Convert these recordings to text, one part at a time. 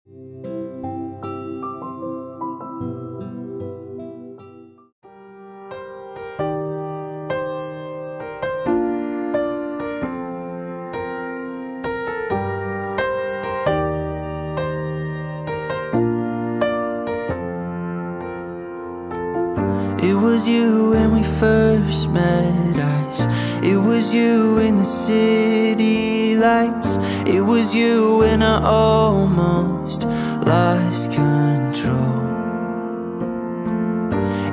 It was you when we first met eyes. It was you in the city lights. It was you when I almost lost control.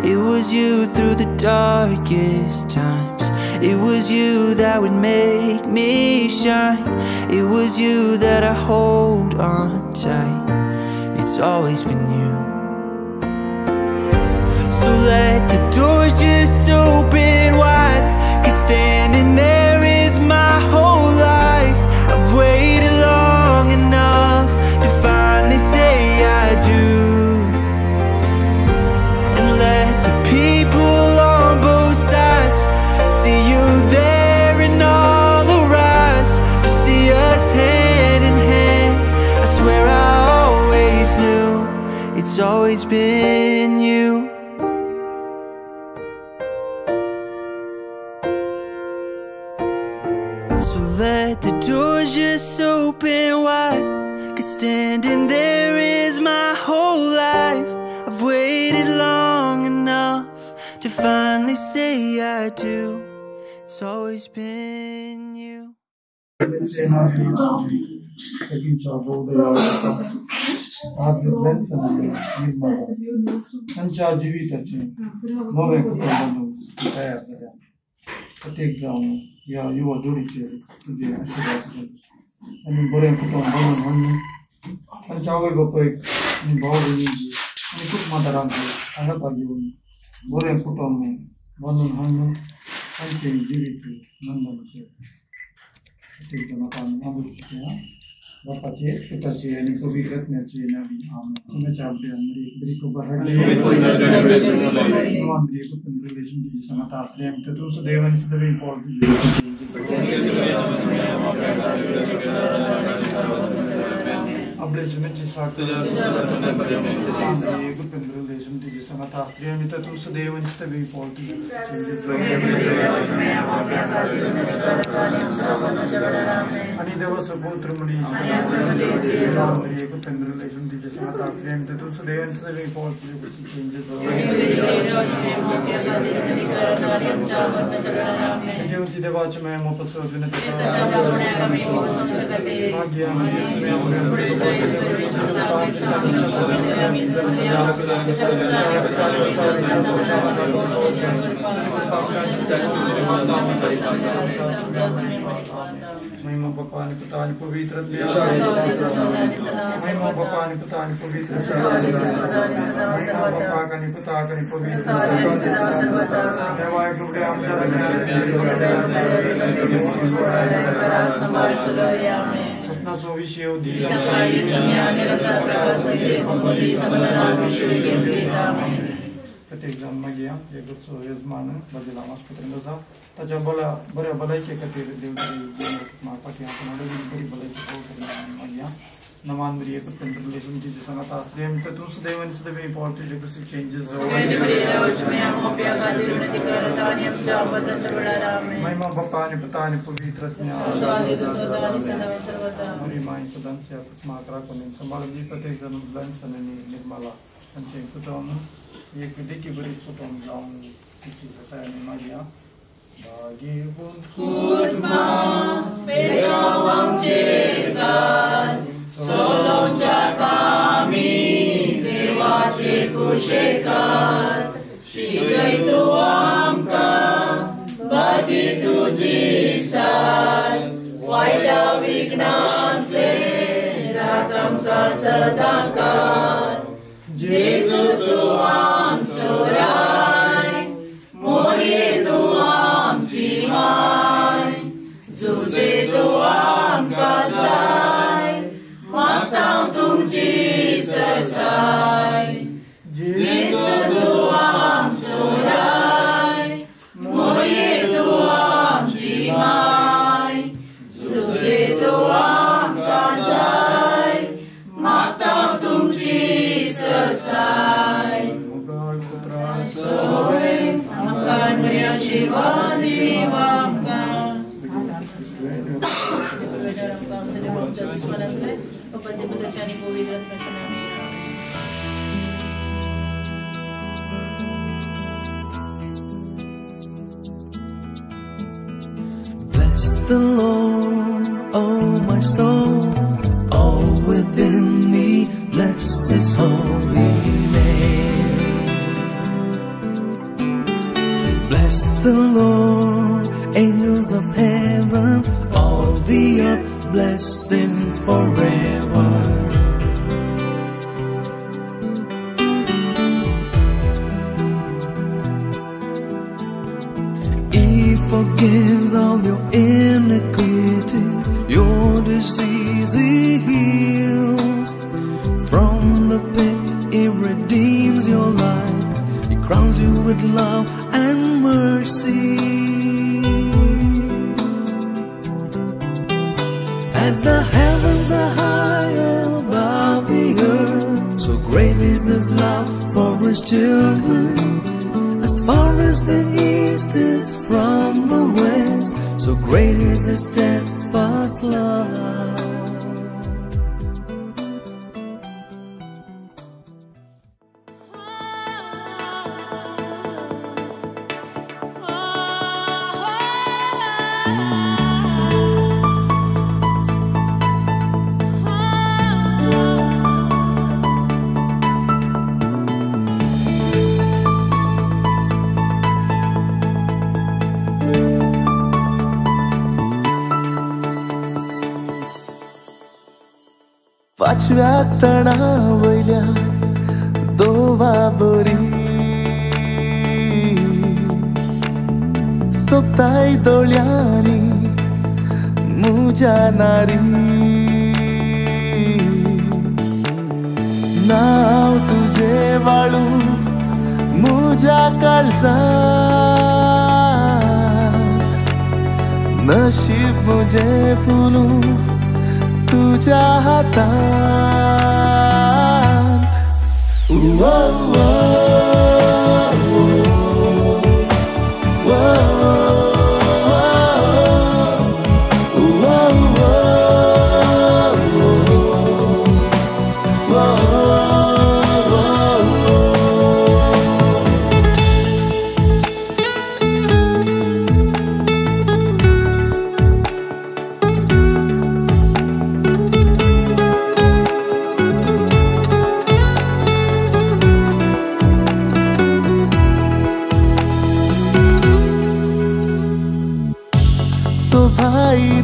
It was you through the darkest times. It was you that would make me shine. It was you that I hold on tight. It's always been you. So let the doors just open wide, 'cause standing there is my whole life. I've waited long enough to finally say I do. And let the people on both sides see you there in all our eyes, to see us hand in hand. I swear I always knew it's always been you. So let the doors just open wide, 'cause standing there is my whole life. I've waited long enough to finally say I do. It's always been you. प्रत्येक जाऊन या युवा जोडीचे तुझे आशीर्वाद आणि बरे कुटुंब बनवून म्हणून आणि चावई बाप एक भाऊ बहिणी आणि खूप म्हातारांचे सांगत घेऊन बरे कुटुंब बनवून म्हणून त्यांचे जीवित नंदनचे प्रत्येक जण आपण आमच्या बापाचे पिताचे आणि पवित्र रत्नाचे नावी आमेन. सुनेच्या आपल्यामध्ये बरी खबर हडली नवान बरी कुटुंब रिलेशन तुझी संगत आपल्या तर तू सदैव आणि सदैव इम्पॉर्ट तुझी आपल्या सुनेची साथ कुटुंब रिलेशन तुझी संगत आपल्या तर तू सदैव आणि सदैव इम्पॉर्ट तुझी आणि देवाचं पवित्र मुली कुटुंब रिलेशन तुझी संगत आपल्या तर तू सदैव आणि सदैव इम्पॉर्ट तुझी देवाची मैं मोपस विनंती महिमा बापा आणि पिता आणि पवित्र महिमा बापा आणि पिता आणि पवित्र महिमा बापा आणि पिता आणि पवित्र देवाय कृपया आमच्या सपनाचो विषय प्रत्येक जण मागे एक यजमान बाजूला आस्पत्रेला ताच्या बऱ्या भलायके खातीर म्हाका आपण बरी भलायकी मागया नमान बरी एक रिलेशन तुझे सांगता प्रेम तर तू सदैव आणि सदैव इम्पॉर्ट तुझे कसे चेंजेस महिमा बाप्पा आणि पिता आणि पवित्र मरी माई सदांच्या मात्रा कोणी संभाळली प्रत्येक जण मुलांचं आणि निर्मला त्यांचे कुटुंब एक देखील बरीच कुटुंब जाऊन तिची रसायने मागया भाग्यवंत Kurma, pesawang chegan, solonja kami, dewache kushekat, shijai tu amka, bagi tuji san, waita vignantle, ratam ka sadakat, Jesu tu am sorai, moye tu am chimai, zuze tu am kasai, matang tung Jesus-ai, Jesu tu am sorai, moye tu am chimai, zuze tu am kasai, matang आमच्या दुश्मनांकडे बापाच्या पिताच्या आणि पवित्र आत्म्याच्या नावे Bless the Lord, oh my soul, all within me, bless His holy name. Bless the Lord, angels of heaven, all the earth, bless Him forever. Forgives all your iniquity, your disease He heals. From the pit He redeems your life, He crowns you with love and mercy. As the heavens are high above the earth, so great is His love for His children. As far as the east is from the west, so great is His steadfast love. पाचव्या तणावल्या दोवा बरी सोपताय दोळ्यांनी मुझ्या नारी नाव तुझे वाळू मुझ्या काळजात नशीब मुझे फुलू तुझ्या हातात.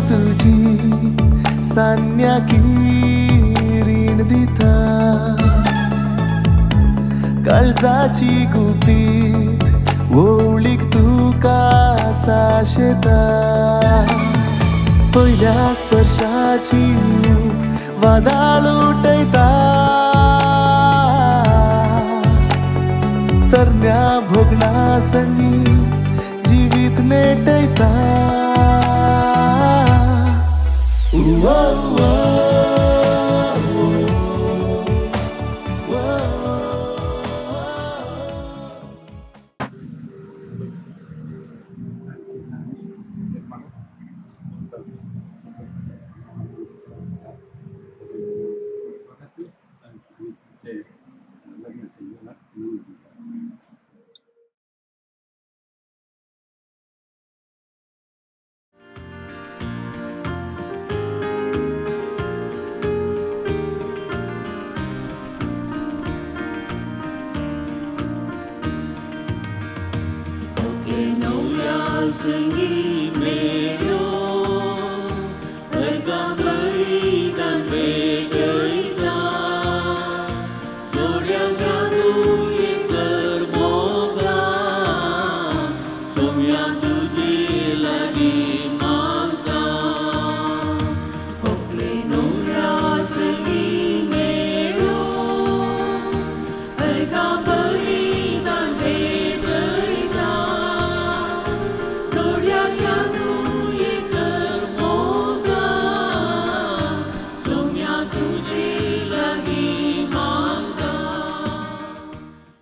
तुझी सान्या की ऋण दिता काळजाची गुपीत ओळीक तुका साशेता पहिल्या स्पर्शाची वादाळ उठयता तरण्या भोगणा संगी जीवित नेटयता.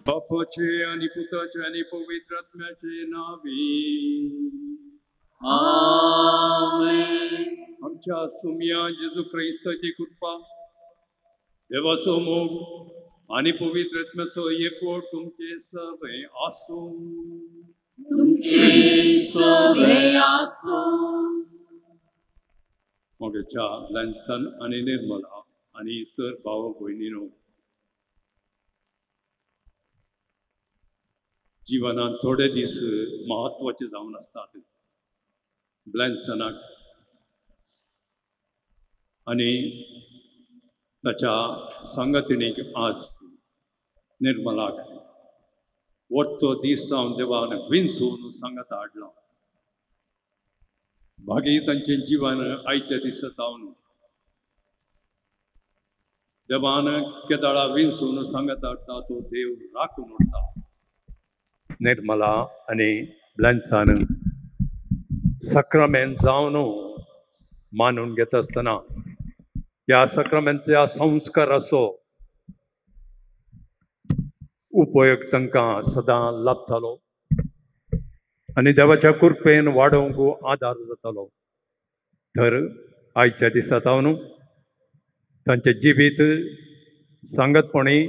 बापाचे आणि पुताचे आणि पवित्र आत्म्याचे नावे. आमेन. आमच्या सुमिया जेजू ख्रिस्ताची कृपा देवाचो मोग आणि पवित्र आत्म्याचो एकवट तुमचे सगळे आसो मोगेच्या लॅन्सन आणि निर्मला आणि सर भाव भयणीनो जीवनात थोडे दीस महत्वाचे जावन असतात ब्लॅन्सनाक आणि ताच्या संगतीनीक आज निर्मलाक वट्टो दीस जावन देवान विंचून सांगत हाडला भागी तांचे जीवन आयच्या दिसा जावन देवान केदाळा विंचून सांगत हाडटा तो देव राखून उरता निर्मला आणि ब्लॅन्सान सक्रमेंट जावन मानून घेत असतना या सक्रमेंटचा संस्कार असो उपयोग तांकां सदां लाभतालो आणि देवाच्या कृपेन वाडोवंक आदार जातालो तर आयच्या दिसा जावन तांचे जिवीत सांगतपणी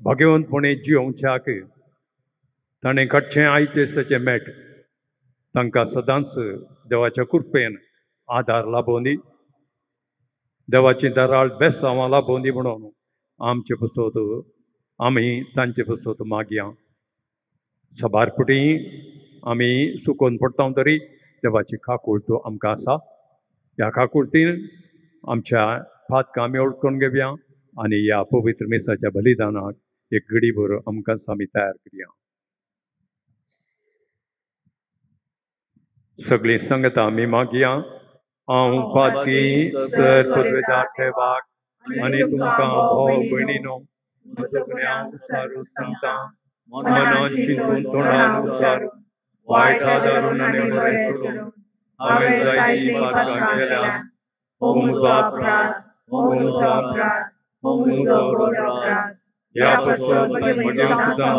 भगवंतपणी जिवोवच्याक ताणें काडचें आयचे दिसाचें मेट तांकां सदांच देवाच्या कृपेन आदार लाभोवन दी देवाची दाराळ बेसांवां लाभोवन दी म्हणून आमचे बसोत आमी तांचे बसोत मागया सबारपुटी आमी सुकोवन पडटा तरी देवाची खाकूळ तो आमकां आसा ह्या खाकूळतीन आमच्या फातकां आमी ओळखून घेवया आनी ह्या पवित्र मेसाच्या बलिदानाक एक घडीभर आमकां आमी तयार करया सगळीं संगतां आमी मागया हांव फातकी सर पदवेदार ठेवाक आनी तुमकां भाव भयणीनो सगळ्यांक उसारू सांगता मनान चिंतून तोंडान उसारू वायट आदारून आनी बरें सोडून हांवें जायतीं पातकां केल्यात हो म्हजो अपराध हो म्हजो अपराध हो म्हजो व्हड अपराध ह्या पासून म्हज्या सुद्दां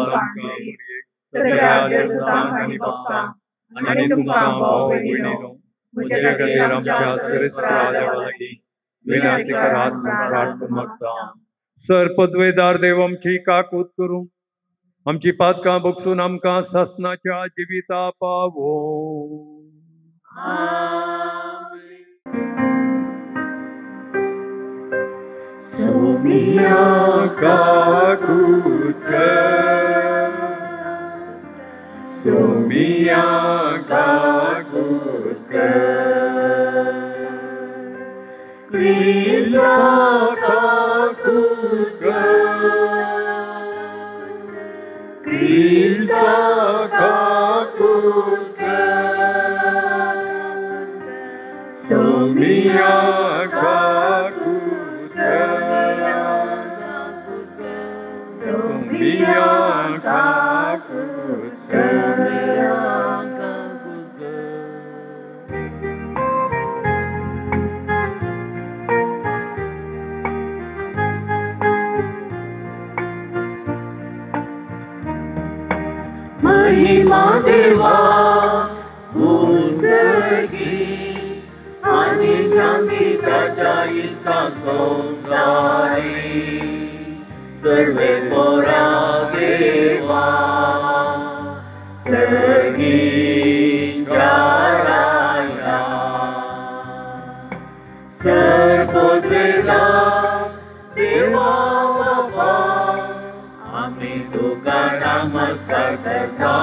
सगळ्या देवतांक आनी भक्तांक आनी तुमकां भाव भयणीनो म्हजे खातीर आमच्या सर्वेस्परा देवा लागीं विनंती करात म्हूण प्रार्थना मागता सर पदवेदार देव आमची काकूत करूं आमची पातकां बगसून आमकां सासणाच्या जिविता पावो सोमिया काकूत सोमिया काकूत क्रिस्ता काकूत क्रिस्ता काकूत सोमिया काकूत सोमिया काकूत महिमा देवा उजगी आणि शांती त्याच्या इष्टा संसारी सर्वे मोरा देवा सर्गी चाराया सर्वोद्वेला देवा बाबा आम्ही तुका नमस्कार करता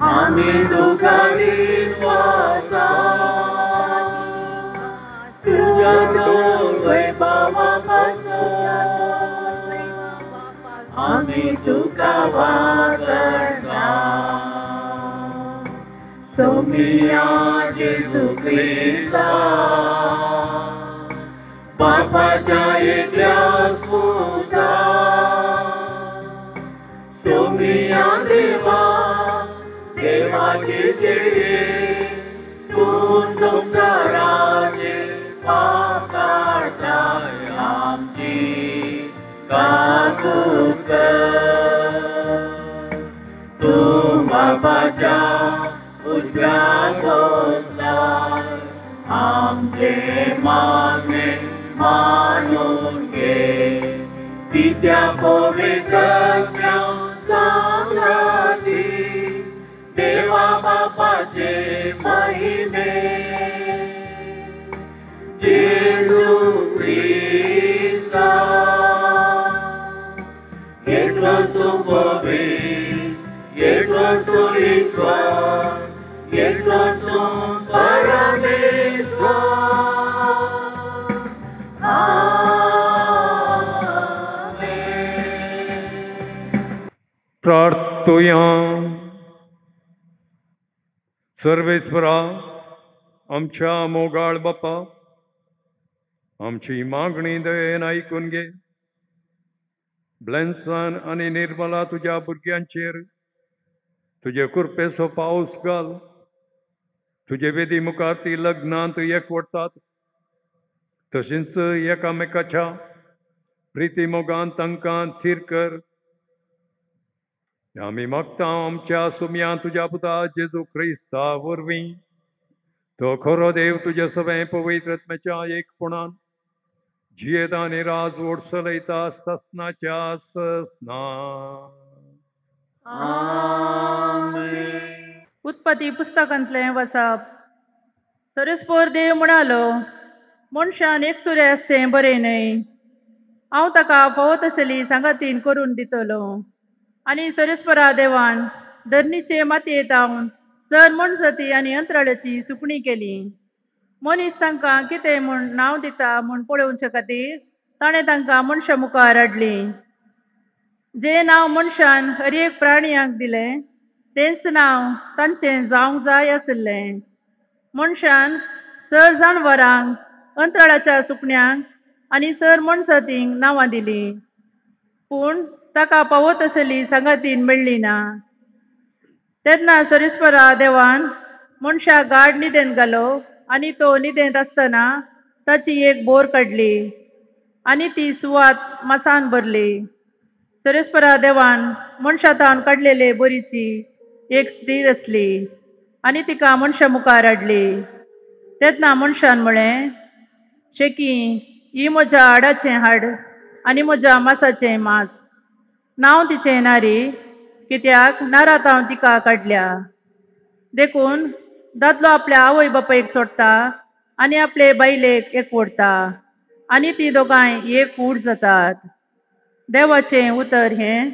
आम्ही तुका विश्वासा तुझ्या जोर वैभवापासून आम्ही तुका वागणा सोमिया जेजू ख्रिस्ता बापाच्या एकल्या सुता सोमिया देवा देवाची शेळी तू संसाराचे पाप काढताय आमची काकूत तू बापाच्या उजव्या बसला तुझे मागे मानून घे त्या पवित्र संगती देवा बापाचे महिमे जेजू ख्रिस्ता एकलोच तू पवित्र एकलोच तू ईश्वर एकलोच तू परमेश्वर प्रार्थूया. सर्वेश्वरा आमच्या मोगाळ बापा आमची मागणी दयेन ऐकून घे. ब्लेन्सन आणि निर्मला तुझ्या भुरग्यांचेर तुझे कृपेचो पाऊस घाल. तुझे वेदी मुखार ती लग्नांत एकवटतात तशींच एकामेकाच्या प्रिती मोगान तांकां थीर कर. आमी मागता आमच्या सुमया तुझ्या पुता जेजू ख्रिस्ता वरवीं तो खरो देव तुझे सगळे पवित्र आत्म्याच्या एकपणान जियेत आनी राज ओड चलयता ससनाच्या ससना. उत्पत्ती पुस्तकांतलें वाचप. सरस्पोर देव म्हणालो मनशान एकसुरे आसचें बरें न्हय. हांव ताका फावो तसली सांगातीन करून दितलो. आनी सरस्परा देवान धरणीचे मातयेत हांव सर मणसती आनी अंतराळ्याची सुकणी केली. मनीस तांकां कितें म्हूण नांव दिता म्हूण पळोवचे खातीर ताणें तांकां मनशा मुखार हाडली. जे नांव मनशान हर एक प्राणियाक दिलें तेंच नांव तांचें जावंक जाय आसलें. मनशान सर जानवरांक अंतराळाच्या सुकण्यांक आनी सर मणसतींक नांवां दिलीं पूण ताका फावो तसली सांगातीन मेळ्ळी ना. तेन्ना सरस्परा देवान मनशाक गाड न्हिदेंत घालो आनी तो न्हिदेंत आसतना ताची एक बोर काडली आनी ती सुवात मासान भरली. सरस्परा देवान मनशातान काडलेले बोरीची एक स्त्री आसली आनी तिका मनशा मुखार हाडली. तेन्ना मनशान म्हळें शेकी ही म्हज्या हाडाचें हाड आनी म्हज्या मांसाचें मांस. नांव तिचें नारी कित्याक नारात हांव तिका काडल्या. देखून दादलो आपल्या आवय बापायक सोडटा आनी आपले बायलेक एकवटता आनी ती दोगांय एक कूड जातात. देवाचें उतर हें.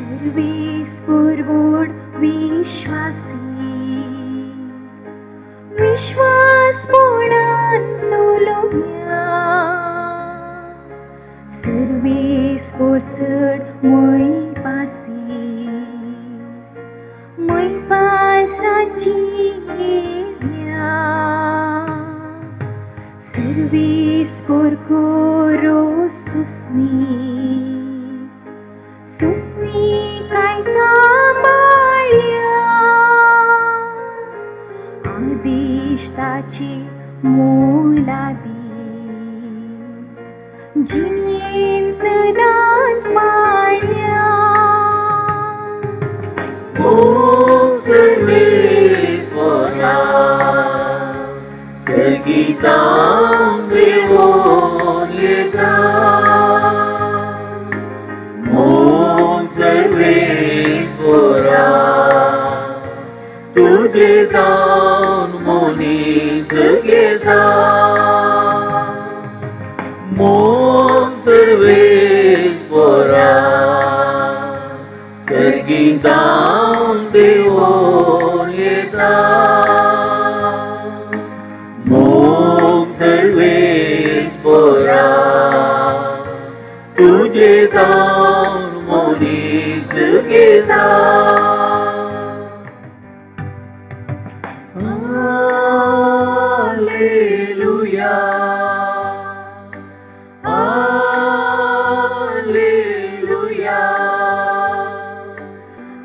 सर्वेस विश्वासी विश्वास पोळान सोलोम्या सर्वेस पोसड मै पासी मै पासाची घेव्या सर्वेस पोरकोरो सुस्नी सुस्नी काय सांभाळ्या आदेश ताची मोलादी जिनेन सदांच माळ्या सर्वेश्वरा सगीतां देवोन येता सर्वेश्वरा तुझे दान मोनीस घेता सर्वेश्वरा सर्गीतां देवोन येता सर्वेश्वरा तुझे दान मोनीस घेता hallelujah hallelujah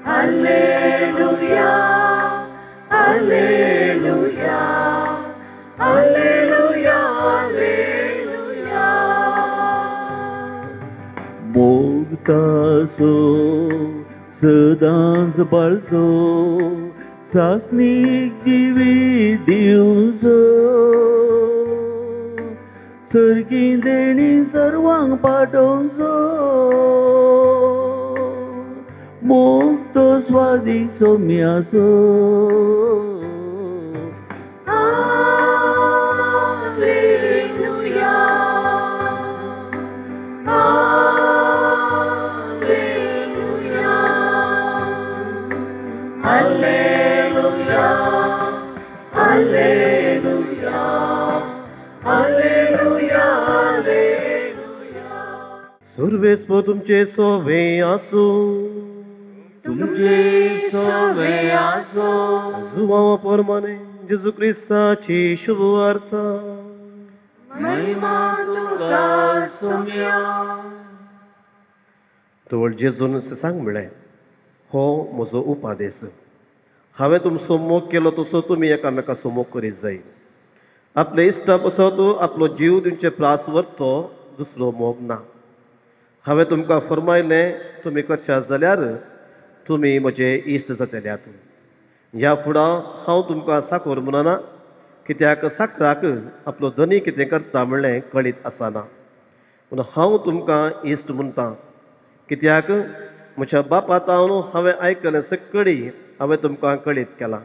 hallelujah hallelujah hallelujah hallelujah मोगतासो सदांच बाळसो सासनीक जिवी दिवचो सर्गी देणी सर्वांक पाठोवचो मोग तो स्वादीक सोम्याचो hallelujah hallelujah hallelujah hallelujah hallelujah hallelujah सर्वेस्व तुमचे सोवे आसो तुमचे सोवे आसो जुवावा परमाने जेजू क्रिस्ताची शुभ वार्ता महिमा तुका सोम्या तवळ जेजून सांग म्हळें हो म्हजो उपादेश हांवें तुमचो मोग केलो तसो तुमी एकामेकाचो मोग करीत जाय आपल्या इश्टा पासो तूं आपलो जीव दिवचे प्रास व्हरतो दुसरो मोग ना हांवें तुमकां फरमायलें तुमी करशात जाल्यार तुमी म्हजे इश्ट जातल्यात ह्या फुडां हांव तुमकां साखर म्हणना कित्याक साखराक आपलो धनी कितें करता म्हणलें कळीत आसना पूण हांव तुमकां इश्ट म्हणटा कित्याक म्हज्या बापातावन हांवें आयकलें सकळी हांवें तुमकां कळीत केलां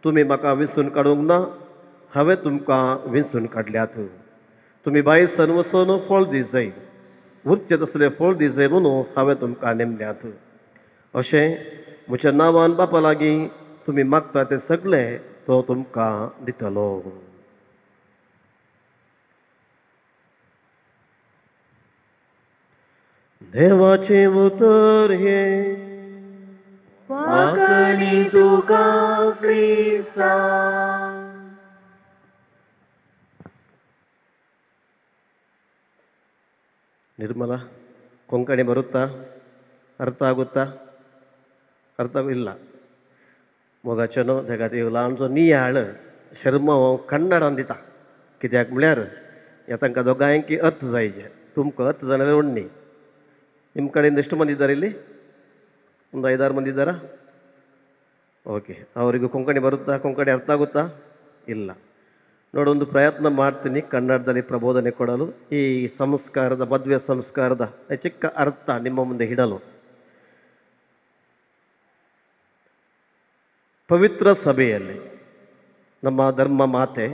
तुमी म्हाका विंचून काडूंक ना हांवें तुमकां विंचून काडल्यात तुमी भायर सन वचून फळ दी जाय उरचें तसलें फळ दी जाय म्हणून हांवें तुमकां नेमल्यात अशें म्हज्या नांवान बापा लागीं तुमी मागता तें सगळें तो तुमकां दितलो देवाचें उतर हे वाकणी तुका क्रिस्ता ನಿರ್ಮಲ ಕೊಂಕಣಿ ಬರುತ್ತಾ ಅರ್ಥ ಆಗುತ್ತಾ ಅರ್ಥ ಇಲ್ಲ मोगाचेनो तेका ल्हानसो नियाळ शर्मा हो कन्नडान दिता कित्याक म्हळ्यार ह्या तांकां दोगांयकी अर्थ जायचे तुमकां अर्थ जाल्यार ಒಣ್ಣಿ ನಿಮ್ಮ ಕಡೆಯಿಂದ ಎಷ್ಟು ಮಂದಿ ಇದ್ದಾರೆ ಇಲ್ಲಿ ಒಂದು 5-6 ಮಂದಿ ಇದ್ದಾರಾ ಓಕೆ ಅವರಿಗೂ ಕೊಂಕಣಿ ಬರುತ್ತಾ ಕೊಂಕಣಿ ಅರ್ಥ ಆಗುತ್ತಾ ಇಲ್ಲ ನೋಡೊಂದು ಪ್ರಯತ್ನ ಮಾಡ್ತೀನಿ ಕನ್ನಡದಲ್ಲಿ ಪ್ರಬೋಧನೆ ಕೊಡಲು ಈ ಸಂಸ್ಕಾರದ ಮದುವೆ ಸಂಸ್ಕಾರದ ಚಿಕ್ಕ ಅರ್ಥ ನಿಮ್ಮ ಮುಂದೆ ಇಡಲು ಪವಿತ್ರ ಸಭೆಯಲ್ಲಿ ನಮ್ಮ ಧರ್ಮ ಮಾತೆ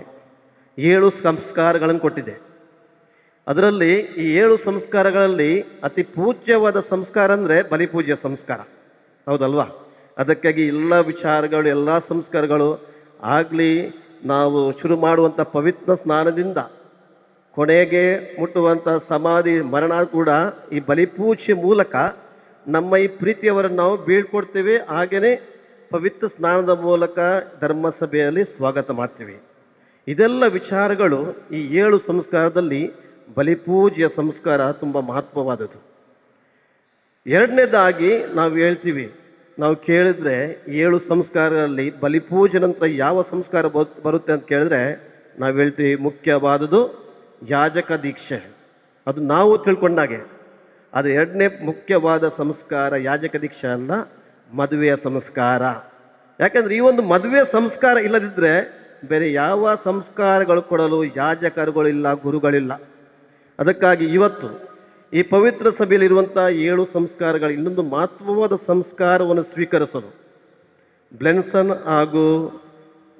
7 ಸಂಸ್ಕಾರಗಳನ್ನು ಕೊಟ್ಟಿದೆ ಅದರಲ್ಲಿ ಈ 7 ಸಂಸ್ಕಾರಗಳಲ್ಲಿ ಅತಿ ಪೂಜ್ಯವಾದ ಸಂಸ್ಕಾರ ಅಂದರೆ ಬಲಿಪೂಜೆಯ ಸಂಸ್ಕಾರ ಹೌದಲ್ವಾ ಅದಕ್ಕಾಗಿ ಎಲ್ಲ ವಿಚಾರಗಳು, ಎಲ್ಲ ಸಂಸ್ಕಾರಗಳು ಆಗಲಿ ನಾವು ಶುರು ಮಾಡುವಂಥ ಪವಿತ್ರ ಸ್ನಾನದಿಂದ ಕೊನೆಗೆ ಮುಟ್ಟುವಂಥ ಸಮಾಧಿ ಮರಣ ಕೂಡ ಈ ಬಲಿಪೂಜೆ ಮೂಲಕ ನಮ್ಮ ಈ ಪ್ರೀತಿಯವರನ್ನು ನಾವು ಬೀಳ್ಕೊಡ್ತೀವಿ. ಹಾಗೆಯೇ ಪವಿತ್ರ ಸ್ನಾನದ ಮೂಲಕ ಧರ್ಮಸಭೆಯಲ್ಲಿ ಸ್ವಾಗತ ಮಾಡ್ತೀವಿ. ಇದೆಲ್ಲ ವಿಚಾರಗಳು ಈ 7 ಸಂಸ್ಕಾರದಲ್ಲಿ ಬಲಿಪೂಜೆಯ ಸಂಸ್ಕಾರ ತುಂಬ ಮಹತ್ವವಾದದ್ದು. ಎರಡನೇದಾಗಿ ನಾವು ಹೇಳ್ತೀವಿ, ನಾವು ಕೇಳಿದ್ರೆ 7 ಸಂಸ್ಕಾರಗಳಲ್ಲಿ ಬಲಿಪೂಜೆ ನಂತರ ಯಾವ ಸಂಸ್ಕಾರ ಬರುತ್ತೆ ಅಂತ ಕೇಳಿದ್ರೆ ನಾವು ಹೇಳ್ತೀವಿ ಮುಖ್ಯವಾದದ್ದು ಯಾಜಕ ದೀಕ್ಷೆ. ಅದು ನಾವು ತಿಳ್ಕೊಂಡಾಗೆ ಅದು ಎರಡನೇ ಮುಖ್ಯವಾದ ಸಂಸ್ಕಾರ ಯಾಜಕ ದೀಕ್ಷೆ ಅಲ್ಲ, ಮದುವೆಯ ಸಂಸ್ಕಾರ. ಯಾಕಂದ್ರೆ ಈ ಒಂದು ಮದುವೆ ಸಂಸ್ಕಾರ ಇಲ್ಲದಿದ್ದರೆ ಬೇರೆ ಯಾವ ಸಂಸ್ಕಾರಗಳು ಕೊಡಲು ಯಾಜಕರುಗಳಿಲ್ಲ, ಗುರುಗಳಿಲ್ಲ. ಅದಕ್ಕಾಗಿ ಇವತ್ತು ಈ ಪವಿತ್ರ ಸಭೆಯಲ್ಲಿರುವಂಥ 7 ಸಂಸ್ಕಾರಗಳು ಇನ್ನೊಂದು ಮಹತ್ವವಾದ ಸಂಸ್ಕಾರವನ್ನು ಸ್ವೀಕರಿಸೋದು. ಬ್ಲೆನ್ಸನ್ ಹಾಗೂ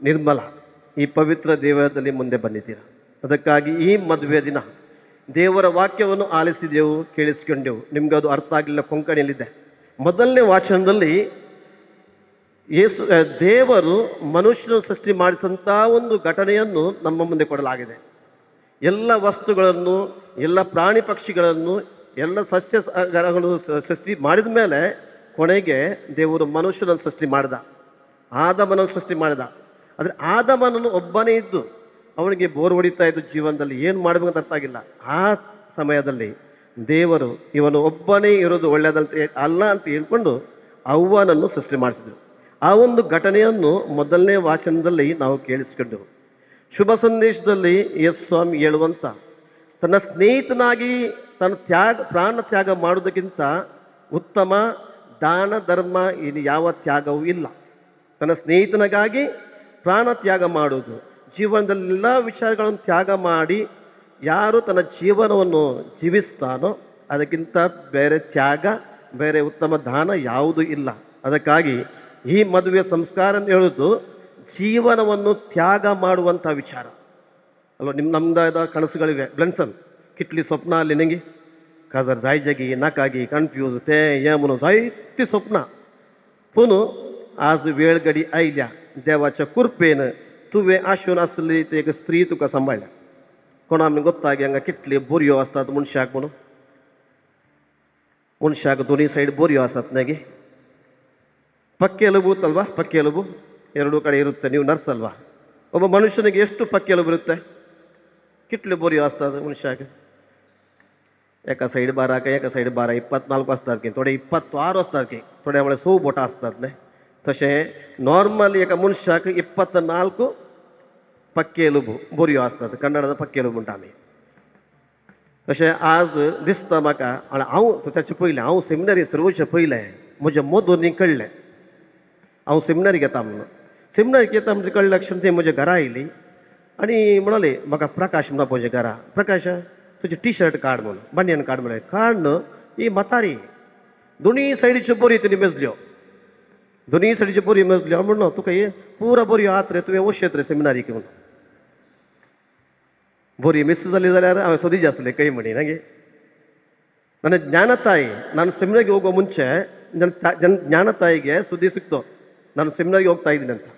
ನಿರ್ಮಲ ಈ ಪವಿತ್ರ ದೇವರಲ್ಲಿ ಮುಂದೆ ಬಂದಿದ್ದೀರ. ಅದಕ್ಕಾಗಿ ಈ ಮದುವೆ ದಿನ ದೇವರ ವಾಕ್ಯವನ್ನು ಆಲಿಸಿದೆವು, ಕೇಳಿಸ್ಕೊಂಡೆವು. ನಿಮ್ಗೆ ಅದು ಅರ್ಥ ಆಗಲಿಲ್ಲ, ಕೊಂಕಣಿಯಲ್ಲಿದೆ. ಮೊದಲನೇ ವಾಚನದಲ್ಲಿ ದೇವರು ಮನುಷ್ಯನ ಸೃಷ್ಟಿ ಮಾಡಿಸಂಥ ಒಂದು ಘಟನೆಯನ್ನು ನಮ್ಮ ಮುಂದೆ ಕೊಡಲಾಗಿದೆ. ಎಲ್ಲ ವಸ್ತುಗಳನ್ನು, ಎಲ್ಲ ಪ್ರಾಣಿ ಪಕ್ಷಿಗಳನ್ನು, ಎಲ್ಲ ಸಸ್ಯಗಳು ಸೃಷ್ಟಿ ಮಾಡಿದ ಮೇಲೆ ಕೊನೆಗೆ ದೇವರು ಮನುಷ್ಯನನ್ನು ಸೃಷ್ಟಿ ಮಾಡಿದ, ಆದಮನನ್ನು ಸೃಷ್ಟಿ ಮಾಡಿದ. ಆದರೆ ಆದಮನನ್ನು ಒಬ್ಬನೇ ಇದ್ದು ಅವನಿಗೆ ಬೋರ್ ಹೊಡಿತಾ ಇದ್ದು ಜೀವನದಲ್ಲಿ ಏನು ಮಾಡಬೇಕಂತ ಅರ್ಥ ಆಗಿಲ್ಲ. ಆ ಸಮಯದಲ್ಲಿ ದೇವರು ಇವನು ಒಬ್ಬನೇ ಇರೋದು ಒಳ್ಳೆಯದಂತ ಅಲ್ಲ ಅಂತ ಹೇಳ್ಕೊಂಡು ಅವ್ವನನ್ನು ಸೃಷ್ಟಿ ಮಾಡಿಸಿದ್ರು. ಆ ಒಂದು ಘಟನೆಯನ್ನು ಮೊದಲನೇ ವಾಚನದಲ್ಲಿ ನಾವು ಕೇಳಿಸ್ಕೊಂಡೆವು. ಶುಭ ಸಂದೇಶದಲ್ಲಿ ಯೇಸು ಸ್ವಾಮಿ ಹೇಳುವಂಥ ತನ್ನ ಸ್ನೇಹಿತನಾಗಿ ತನ್ನ ಪ್ರಾಣ ತ್ಯಾಗ ಮಾಡೋದಕ್ಕಿಂತ ಉತ್ತಮ ದಾನ ಧರ್ಮ ಇನ್ನು ಯಾವ ತ್ಯಾಗವೂ ಇಲ್ಲ. ತನ್ನ ಸ್ನೇಹಿತನಿಗಾಗಿ ಪ್ರಾಣ ತ್ಯಾಗ ಮಾಡೋದು, ಜೀವನದಲ್ಲೆಲ್ಲ ವಿಚಾರಗಳನ್ನು ತ್ಯಾಗ ಮಾಡಿ ಯಾರು ತನ್ನ ಜೀವನವನ್ನು ಜೀವಿಸ್ತಾನೋ ಅದಕ್ಕಿಂತ ಬೇರೆ ತ್ಯಾಗ, ಬೇರೆ ಉತ್ತಮ ದಾನ ಯಾವುದೂ ಇಲ್ಲ. ಅದಕ್ಕಾಗಿ ಈ ಮದುವೆ ಸಂಸ್ಕಾರ ಅಂತ ಹೇಳೋದು ಜೀವನವನ್ನು ತ್ಯಾಗ ಮಾಡುವಂಥ ವಿಚಾರ ಅಲ್ವ. ನಮ್ದಾದ ಕನಸುಗಳಿವೆ. ಬ್ಲೆನ್ಸನ್ कितली स्वप्न आली नंगी काजर जाय जगी नाकागी कन्फ्यूज ते येमून जायती स्वप्न. पूण आज वेळ घडी आयल्या देवाच्या कृपेन तुवें आशून आसली ती एक स्त्री तुका सांबाळ्ळ्या. कोण आमी गोत्तागी हांगा कितल्यो बऱ्यो आसतात मनशाक म्हणून. मनशाक दोनी सायड बऱ्यो आसात न्ही गे. ಪಕ್ಕೆ ಎಲುಬು ಅಲ್ವಾ? ಪಕ್ಕೆ ಎಲುಬು ಎರಡೂ ಕಡೆ ಇರುತ್ತೆ. ನೀವು ನರ್ಸ್ ಅಲ್ವಾ? ಒಬ್ಬ ಮನುಷ್ಯನಿಗೆ ಎಷ್ಟು ಪಕ್ಕೆ ಎಲುಬು ಇರುತ್ತೆ? ಕಿಟ್ಲು ಬೋರಿ ಆಸ್ತದೆ ಮನುಷ್ಯಗೆ. एका साईड 12 का एका साईड 12 24 असतात की थोडे 26 असतात की थोड्या वेळेस 100 बोटा असतात न्ही. तशें नॉर्मली एका मनशाक 24 पक्के एलुबू बऱ्यो असतात. कन्नडात पक्के एलुबू म्हणटा आमी. तशें आज दिसता म्हाका आनी हांव ताचे पयलें हांव सेमिनरी सर्वचे पयलें म्हज्या मधुनी कळ्ळें हांव सेमिनरी घेता म्हणून. सेमिनरी घेता म्हणजे कळ्ळें लक्षांत ती म्हज्या घरा आयली आनी म्हणाली म्हाका प्रकाश म्हणा पळय घरा. प्रकाश तुजें टी शर्ट काड म्हणून बनियन काड म्हळें. काड न्हू ही म्हातारी दोनी सायडीच्यो बरी तिणी मेजल्यो. दोनी सायडीच्यो बरी मेजल्यो म्हणून तुका हे पुरा बऱ्यो आहात रे तुवें वचत रे सेमिनारीक म्हणून. बरी मिस जाली जाल्यार हांवें सोदीचे आसलें कई म्हणी ना गे. ನನ್ನ ಜ್ಞಾನತಾಯಿ ನಾನು ಸೆಮಿನಾರಿಗೆ ಹೋಗೋ ಮುಂಚೆ ಜ್ಞಾನತಾಯಿಗೆ ಸುದ್ದಿ ಸಿಕ್ತು ನಾನು ಸೆಮಿನಾರಿಗೆ ಹೋಗ್ತಾ ಇದ್ದೀನಿ ಅಂತ.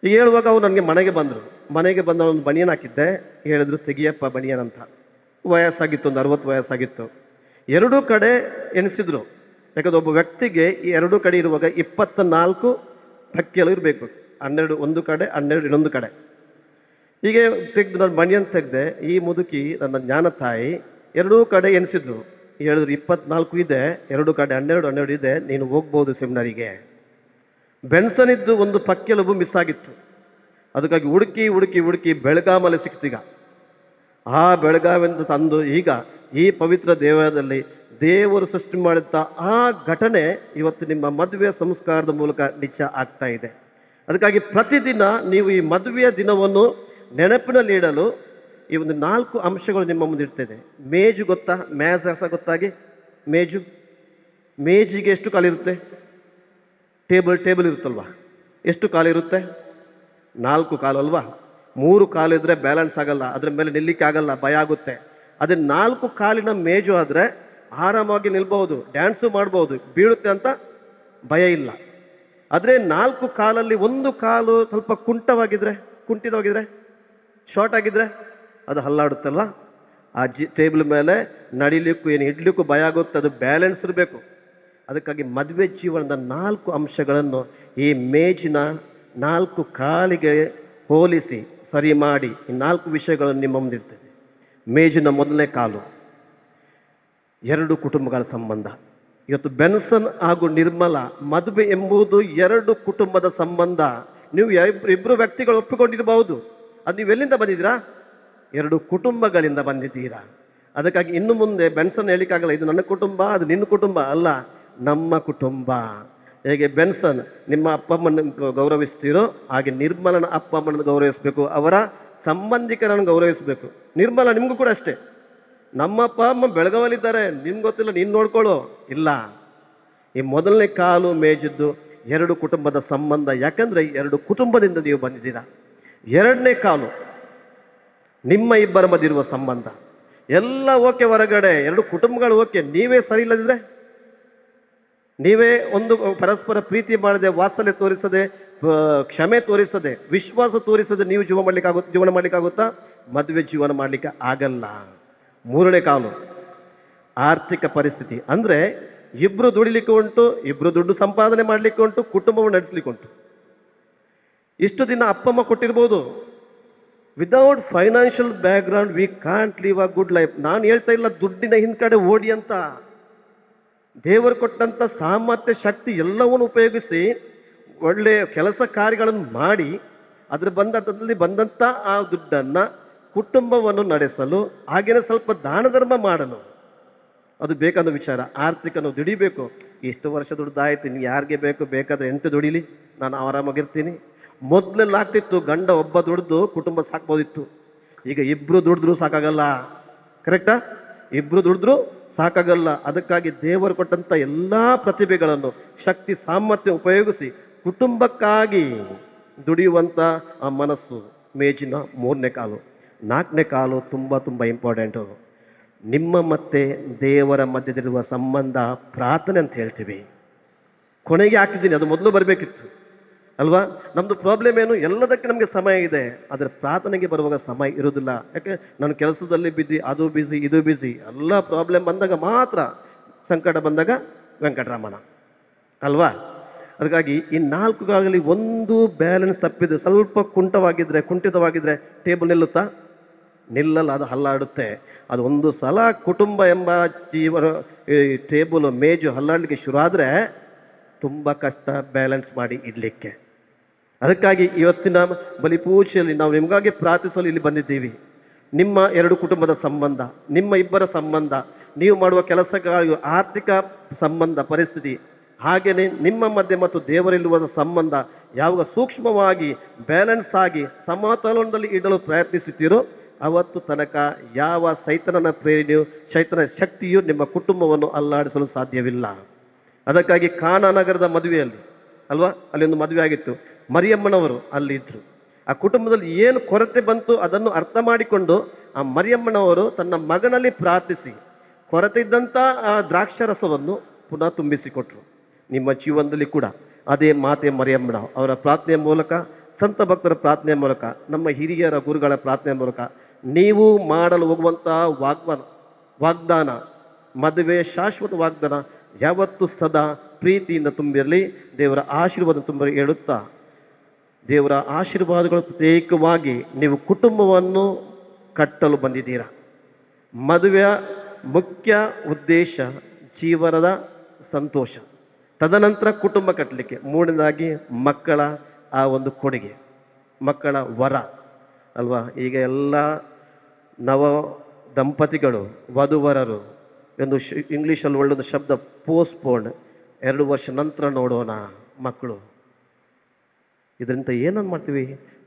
ಈಗ ಹೇಳುವಾಗ ಅವ್ರು ನನಗೆ ಮನೆಗೆ ಬಂದರು. ಮನೆಗೆ ಬಂದ ಒಂದು ಬನಿಯನ್ ಹಾಕಿದ್ದೆ. ಹೇಳಿದ್ರು ತೆಗಿಯಪ್ಪ ಬನಿಯನ್ ಅಂತ. ವಯಸ್ಸಾಗಿತ್ತು, ಒಂದು 60 ವಯಸ್ಸಾಗಿತ್ತು. ಎರಡೂ ಕಡೆ ಎಣಿಸಿದ್ರು. ಯಾಕಂದ್ರೆ ಒಬ್ಬ ವ್ಯಕ್ತಿಗೆ ಈ ಎರಡೂ ಕಡೆ ಇರುವಾಗ 24 ಪಕ್ಕೆಲು ಇರಬೇಕು. 12 ಒಂದು ಕಡೆ, 12 ಇನ್ನೊಂದು ಕಡೆ. ಹೀಗೆ ತೆಗೆದು ನಾನು ಬನಿಯನ್ ತೆಗೆದೆ. ಈ ಮುದುಕಿ ನನ್ನ ಜ್ಞಾನತಾಯಿ ಎರಡೂ ಕಡೆ ಎಣಿಸಿದ್ರು. ಹೇಳಿದ್ರು 24 ಇದೆ, ಎರಡೂ ಕಡೆ 12 ಇದೆ, ನೀನು ಹೋಗ್ಬೋದು ಸೆಮಿನಾರಿಗೆ. ಬೆನ್ಸನ್ ಇದ್ದು ಒಂದು ಪಕ್ಕೆಲುಬು ಮಿಸ್ ಆಗಿತ್ತು. ಅದಕ್ಕಾಗಿ ಹುಡುಕಿ ಹುಡುಕಿ ಹುಡುಕಿ ಬೆಳಗಾಮಲ್ಲಿ ಸಿಕ್ತೀಗ. ಆ ಬೆಳಗಾವಿಂದ ತಂದು ಈಗ ಈ ಪವಿತ್ರ ದೇವಾಲಯದಲ್ಲಿ ದೇವರು ಸೃಷ್ಟಿ ಮಾಡಿದ್ದ ಆ ಘಟನೆ ಇವತ್ತು ನಿಮ್ಮ ಮದುವೆ ಸಂಸ್ಕಾರದ ಮೂಲಕ ನಿಜ ಆಗ್ತಾ ಇದೆ. ಅದಕ್ಕಾಗಿ ಪ್ರತಿದಿನ ನೀವು ಈ ಮದುವೆಯ ದಿನವನ್ನು ನೆನಪಿನಲ್ಲಿ ಇಡಲು ಈ ಒಂದು 4 ಅಂಶಗಳು ನಿಮ್ಮ ಮುಂದೆ ಇರ್ತದೆ. ಮೇಜು ಗೊತ್ತಾ? ಮ್ಯಾಜ್ ಗೊತ್ತಾಗಿ ಮೇಜು. ಮೇಜಿಗೆ ಎಷ್ಟು ಕಾಲಿರುತ್ತೆ? ಟೇಬಲ್ ಇರುತ್ತಲ್ವಾ? ಎಷ್ಟು ಕಾಲಿರುತ್ತೆ? 4 ಕಾಲು ಅಲ್ವಾ? 3 ಕಾಲು ಇದ್ರೆ ಬ್ಯಾಲೆನ್ಸ್ ಆಗಲ್ಲ, ಅದ್ರ ಮೇಲೆ ನಿಲ್ಲಿಕ್ಕೆ ಆಗಲ್ಲ, ಭಯ ಆಗುತ್ತೆ. ಅದೇ 4 ಕಾಲಿನ ಮೇಜು ಆದರೆ ಆರಾಮಾಗಿ ನಿಲ್ಬಹುದು, ಡ್ಯಾನ್ಸು ಮಾಡ್ಬೋದು, ಬೀಳುತ್ತೆ ಅಂತ ಭಯ ಇಲ್ಲ. ಆದರೆ 4 ಕಾಲಲ್ಲಿ ಒಂದು ಕಾಲು ಸ್ವಲ್ಪ ಕುಂಠಿತವಾಗಿದ್ರೆ ಶಾರ್ಟ್ ಆಗಿದ್ರೆ ಅದು ಹಲ್ಲಾಡುತ್ತಲ್ವ. ಆ ಟೇಬಲ್ ಮೇಲೆ ನಡಿಲಿಕ್ಕೂ ಏನು ಇಡ್ಲಿಕ್ಕೂ ಭಯ ಆಗುತ್ತೆ, ಅದು ಬ್ಯಾಲೆನ್ಸ್ ಇರಬೇಕು. ಅದಕ್ಕಾಗಿ ಮದುವೆ ಜೀವನದ 4 ಅಂಶಗಳನ್ನು ಈ ಮೇಜಿನ 4 ಕಾಲಿಗೆ ಹೋಲಿಸಿ ಸರಿ ಮಾಡಿ ಈ 4 ವಿಷಯಗಳನ್ನು ನಿಮ್ಮ ಮುಂದಿರ್ತೇನೆ. ಮೇಜಿನ ಮೊದಲನೇ ಕಾಲು 2 ಕುಟುಂಬಗಳ ಸಂಬಂಧ. ಇವತ್ತು ಬೆನ್ಸನ್ ಹಾಗೂ ನಿರ್ಮಲಾ ಮದುವೆ ಎಂಬುದು 2 ಕುಟುಂಬದ ಸಂಬಂಧ. ನೀವು ಇಬ್ಬರು ವ್ಯಕ್ತಿಗಳು ಒಪ್ಪಿಕೊಂಡಿರಬಹುದು, ಅದು ನೀವು ಎಲ್ಲಿಂದ ಬಂದಿದ್ದೀರಾ? 2 ಕುಟುಂಬಗಳಿಂದ ಬಂದಿದ್ದೀರಾ. ಅದಕ್ಕಾಗಿ ಇನ್ನು ಮುಂದೆ ಬೆನ್ಸನ್ ಹೇಳಿಕ್ಕಾಗಲ್ಲ ಇದು ನನ್ನ ಕುಟುಂಬ ಅದು ನಿನ್ನ ಕುಟುಂಬ ಅಲ್ಲ, ನಮ್ಮ ಕುಟುಂಬ. ಹೇಗೆ ಬೆನ್ಸನ್ ನಿಮ್ಮ ಅಪ್ಪ ಅಮ್ಮನ ಗೌರವಿಸ್ತೀರೋ ಹಾಗೆ ನಿರ್ಮಲನ ಅಪ್ಪ ಅಮ್ಮನ ಗೌರವಿಸಬೇಕು, ಅವರ ಸಂಬಂಧಿಕರನ್ನು ಗೌರವಿಸಬೇಕು. ನಿರ್ಮಲಾ ನಿಮಗೂ ಕೂಡ ಅಷ್ಟೇ. ನಮ್ಮ ಅಪ್ಪ ಅಮ್ಮ ಬೆಳಗಾವಲ್ಲಿದ್ದಾರೆ, ನಿಮ್ಗೆ ಗೊತ್ತಿಲ್ಲ, ನೀನು ನೋಡ್ಕೊಳ್ಳೋ ಇಲ್ಲ. ಈ ಮೊದಲನೇ ಕಾಲು ಮೇಜಿದ್ದು 2 ಕುಟುಂಬದ ಸಂಬಂಧ, ಯಾಕಂದ್ರೆ 2 ಕುಟುಂಬದಿಂದ ನೀವು ಬಂದಿದ್ದೀರಾ. 2ನೇ ಕಾಲು ನಿಮ್ಮ ಇಬ್ಬರ ಮಧ್ಯೆ ಇರುವ ಸಂಬಂಧ. ಎಲ್ಲ ಓಕೆ ಹೊರಗಡೆ, 2 ಕುಟುಂಬಗಳು ಓಕೆ, ನೀವೇ ಸರಿ ಇಲ್ಲದಿದ್ರೆ, ನೀವೇ ಒಂದು ಪರಸ್ಪರ ಪ್ರೀತಿ ಮಾಡದೆ, ವಾತ್ಸಲ್ಯ ತೋರಿಸದೆ, ಕ್ಷಮೆ ತೋರಿಸದೆ, ವಿಶ್ವಾಸ ತೋರಿಸದೆ ನೀವು ಜೀವನ ಮಾಡ್ಲಿಕ್ಕಾಗುತ್ತಾ? ಮದುವೆ ಜೀವನ ಮಾಡ್ಲಿಕ್ಕೆ ಆಗಲ್ಲ. 3ನೇ ಕಾಲು ಆರ್ಥಿಕ ಪರಿಸ್ಥಿತಿ. ಅಂದ್ರೆ ಇಬ್ರು ದುಡಿಲಿಕ್ಕೆ ಉಂಟು, ಇಬ್ರು ದುಡ್ಡು ಸಂಪಾದನೆ ಮಾಡ್ಲಿಕ್ಕೆ ಉಂಟು, ಕುಟುಂಬವನ್ನು ನಡೆಸಲಿಕ್ಕೆ ಉಂಟು. ಇಷ್ಟು ದಿನ ಅಪ್ಪ ಅಮ್ಮ ಕೊಟ್ಟಿರ್ಬೋದು. Without financial background we can't live a good life. ನಾನು ಹೇಳ್ತಾ ಇಲ್ಲ ದುಡ್ಡಿನ ಹಿಂದ್ಕಡೆ ಓಡಿ ಅಂತ. ದೇವರು ಕೊಟ್ಟಂತ ಸಾಮರ್ಥ್ಯ ಶಕ್ತಿ ಎಲ್ಲವನ್ನು ಉಪಯೋಗಿಸಿ ಒಳ್ಳೆಯ ಕೆಲಸ ಕಾರ್ಯಗಳನ್ನು ಮಾಡಿ ಅದ್ರ ಬಂದಂತ ಆ ದುಡ್ಡನ್ನ ಕುಟುಂಬವನ್ನು ನಡೆಸಲು, ಹಾಗೇನೆ ಸ್ವಲ್ಪ ದಾನ ಧರ್ಮ ಮಾಡಲು ಅದು ಬೇಕಾದ ವಿಚಾರ. ಆರ್ಥಿಕ ನಾವು ದುಡಿಬೇಕು. ಇಷ್ಟು ವರ್ಷ ದುಡ್ದಾಯ್ತು, ಇನ್ನು ಯಾರಿಗೆ ಬೇಕು, ಬೇಕಾದ್ರೆ 8 ದುಡಿಲಿ, ನಾನು ಆರಾಮಾಗಿರ್ತೀನಿ. ಮೊದಲೆಲ್ಲ ಆಗ್ತಿತ್ತು, ಗಂಡ ಒಬ್ಬ ದುಡಿದು ಕುಟುಂಬ ಸಾಕ್ಬೋದಿತ್ತು. ಈಗ ಇಬ್ರು ದುಡಿದ್ರು ಸಾಕಾಗಲ್ಲ. ಕರೆಕ್ಟಾ? ಇಬ್ರು ದುಡಿದ್ರು ಸಾಕಾಗಲ್ಲ. ಅದಕ್ಕಾಗಿ ದೇವರು ಕೊಟ್ಟಂತ ಎಲ್ಲಾ ಪ್ರತಿಭೆಗಳನ್ನು, ಶಕ್ತಿ ಸಾಮರ್ಥ್ಯ ಉಪಯೋಗಿಸಿ ಕುಟುಂಬಕ್ಕಾಗಿ ದುಡಿಯುವಂತ ಆ ಮನಸ್ಸು ಮೇಜಿನ 3ನೇ ಕಾಲು. 4ನೇ ಕಾಲು ತುಂಬಾ ಇಂಪಾರ್ಟೆಂಟು. ನಿಮ್ಮ ಮತ್ತೆ ದೇವರ ಮಧ್ಯದಲ್ಲಿರುವ ಸಂಬಂಧ ಪ್ರಾರ್ಥನೆ ಅಂತ ಹೇಳ್ತೀವಿ. ಕೊನೆಗೆ ಹಾಕಿದ್ದೀನಿ, ಅದು ಮೊದಲು ಬರಬೇಕಿತ್ತು ಅಲ್ವಾ? ನಮ್ದು ಪ್ರಾಬ್ಲಮ್ ಏನು? ಎಲ್ಲದಕ್ಕೆ ನಮಗೆ ಸಮಯ ಇದೆ, ಆದರೆ ಪ್ರಾರ್ಥನೆಗೆ ಬರುವಾಗ ಸಮಯ ಇರೋದಿಲ್ಲ. ಯಾಕೆ? ನಾನು ಕೆಲಸದಲ್ಲಿ ಬಿಸಿ, ಅದು ಬಿಸಿ, ಇದು ಬಿಸಿ, ಎಲ್ಲ ಪ್ರಾಬ್ಲಮ್ ಬಂದಾಗ ಮಾತ್ರ, ಸಂಕಟ ಬಂದಾಗ ವೆಂಕಟರಮಣ ಅಲ್ವಾ? ಅದಕ್ಕಾಗಿ ಈ 4 ಕಾಲದಲ್ಲಿ ಒಂದು ಬ್ಯಾಲೆನ್ಸ್ ತಪ್ಪಿದೆ, ಸ್ವಲ್ಪ ಕುಂಠಿತವಾಗಿದ್ರೆ ಟೇಬಲ್ ನಿಲ್ಲುತ್ತಾ? ನಿಲ್ಲಲ್ಲ, ಅದು ಹಲ್ಲಾಡುತ್ತೆ. ಅದು ಒಂದು ಸಲ ಕುಟುಂಬ ಎಂಬ ಟೇಬಲ್ ಮೇಜು ಹಲ್ಲಾಡಲಿಕ್ಕೆ ಶುರು ಆದರೆ ತುಂಬ ಕಷ್ಟ ಬ್ಯಾಲೆನ್ಸ್ ಮಾಡಿ ಇಡ್ಲಿಕ್ಕೆ. ಅದಕ್ಕಾಗಿ ಇವತ್ತಿನ ಬಲಿಪೂಜೆಯಲ್ಲಿ ನಾವು ನಿಮಗಾಗಿ ಪ್ರಾರ್ಥಿಸಲು ಇಲ್ಲಿ ಬಂದಿದ್ದೀವಿ. ನಿಮ್ಮ 2 ಕುಟುಂಬದ ಸಂಬಂಧ, ನಿಮ್ಮ ಇಬ್ಬರ ಸಂಬಂಧ, ನೀವು ಮಾಡುವ ಕೆಲಸಗಳ ಆರ್ಥಿಕ ಸಂಬಂಧ ಪರಿಸ್ಥಿತಿ, ಹಾಗೆಯೇ ನಿಮ್ಮ ಮಧ್ಯೆ ಮತ್ತು ದೇವರಿಲ್ಲುವ ಸಂಬಂಧ ಯಾವಾಗ ಸೂಕ್ಷ್ಮವಾಗಿ ಬ್ಯಾಲೆನ್ಸ್ ಆಗಿ ಸಮತೋಲನದಲ್ಲಿ ಇಡಲು ಪ್ರಯತ್ನಿಸುತ್ತೀರೋ ಅವತ್ತು ತನಕ ಯಾವ ಸೈತನನ ಪ್ರೇರಣೆಯು, ಸೈತನ ಶಕ್ತಿಯು ನಿಮ್ಮ ಕುಟುಂಬವನ್ನು ಅಲ್ಲಾಡಿಸಲು ಸಾಧ್ಯವಿಲ್ಲ. ಅದಕ್ಕಾಗಿ ಕಾನಾ ನಗರದ ಮದುವೆಯಲ್ಲಿ ಅಲ್ವಾ, ಅಲ್ಲಿ ಒಂದು ಮದುವೆ ಆಗಿತ್ತು, ಮರಿಯಮ್ಮನವರು ಅಲ್ಲಿ ಇದ್ರು. ಆ ಕುಟುಂಬದಲ್ಲಿ ಏನು ಕೊರತೆ ಬಂತು ಅದನ್ನು ಅರ್ಥ ಮಾಡಿಕೊಂಡು ಆ ಮರಿಯಮ್ಮನವರು ತನ್ನ ಮಗನಲ್ಲಿ ಪ್ರಾರ್ಥಿಸಿ ಕೊರತೆ ಇದ್ದಂಥ ಆ ದ್ರಾಕ್ಷರಸವನ್ನು ಪುನಃ ತುಂಬಿಸಿಕೊಟ್ರು. ನಿಮ್ಮ ಜೀವನದಲ್ಲಿ ಕೂಡ ಅದೇ ಮಾತೆ ಮರಿಯಮ್ಮನ ಅವರ ಪ್ರಾರ್ಥನೆಯ ಮೂಲಕ, ಸಂತ ಭಕ್ತರ ಪ್ರಾರ್ಥನೆಯ ಮೂಲಕ, ನಮ್ಮ ಹಿರಿಯರ ಗುರುಗಳ ಪ್ರಾರ್ಥನೆಯ ಮೂಲಕ ನೀವು ಮಾಡಲು ಹೋಗುವಂತಹ ವಾಗ್ದಾನ, ಮದುವೆ ಶಾಶ್ವತ ವಾಗ್ದಾನ ಯಾವತ್ತು ಸದಾ ಪ್ರೀತಿಯಿಂದ ತುಂಬಿರಲಿ, ದೇವರ ಆಶೀರ್ವಾದ ತುಂಬಿ ಹೇಳುತ್ತಾ, ದೇವರ ಆಶೀರ್ವಾದಗಳು ಪ್ರತ್ಯೇಕವಾಗಿ ನೀವು ಕುಟುಂಬವನ್ನು ಕಟ್ಟಲು ಬಂದಿದ್ದೀರಾ. ಮದುವೆಯ ಮುಖ್ಯ ಉದ್ದೇಶ ಜೀವನದ ಸಂತೋಷ, ತದನಂತರ ಕುಟುಂಬ ಕಟ್ಟಲಿಕ್ಕೆ, ಮೂರನೇದಾಗಿ ಮಕ್ಕಳ ಆ ಒಂದು ಕೊಡುಗೆ, ಮಕ್ಕಳ ವರ ಅಲ್ವಾ? ಈಗ ಎಲ್ಲ ನವ ದಂಪತಿಗಳು, ವಧುವರರು ಒಂದು ಇಂಗ್ಲೀಷಲ್ಲಿ ಒಳ್ಳೊಂದು ಶಬ್ದ ಪೋಸ್ಟ್ಪೋನ್ಡ್, 2 ವರ್ಷ ನಂತರ ನೋಡೋಣ ಮಕ್ಕಳು. ಇದರಿಂದ ಏನನ್ನು ಮಾಡ್ತೀವಿ?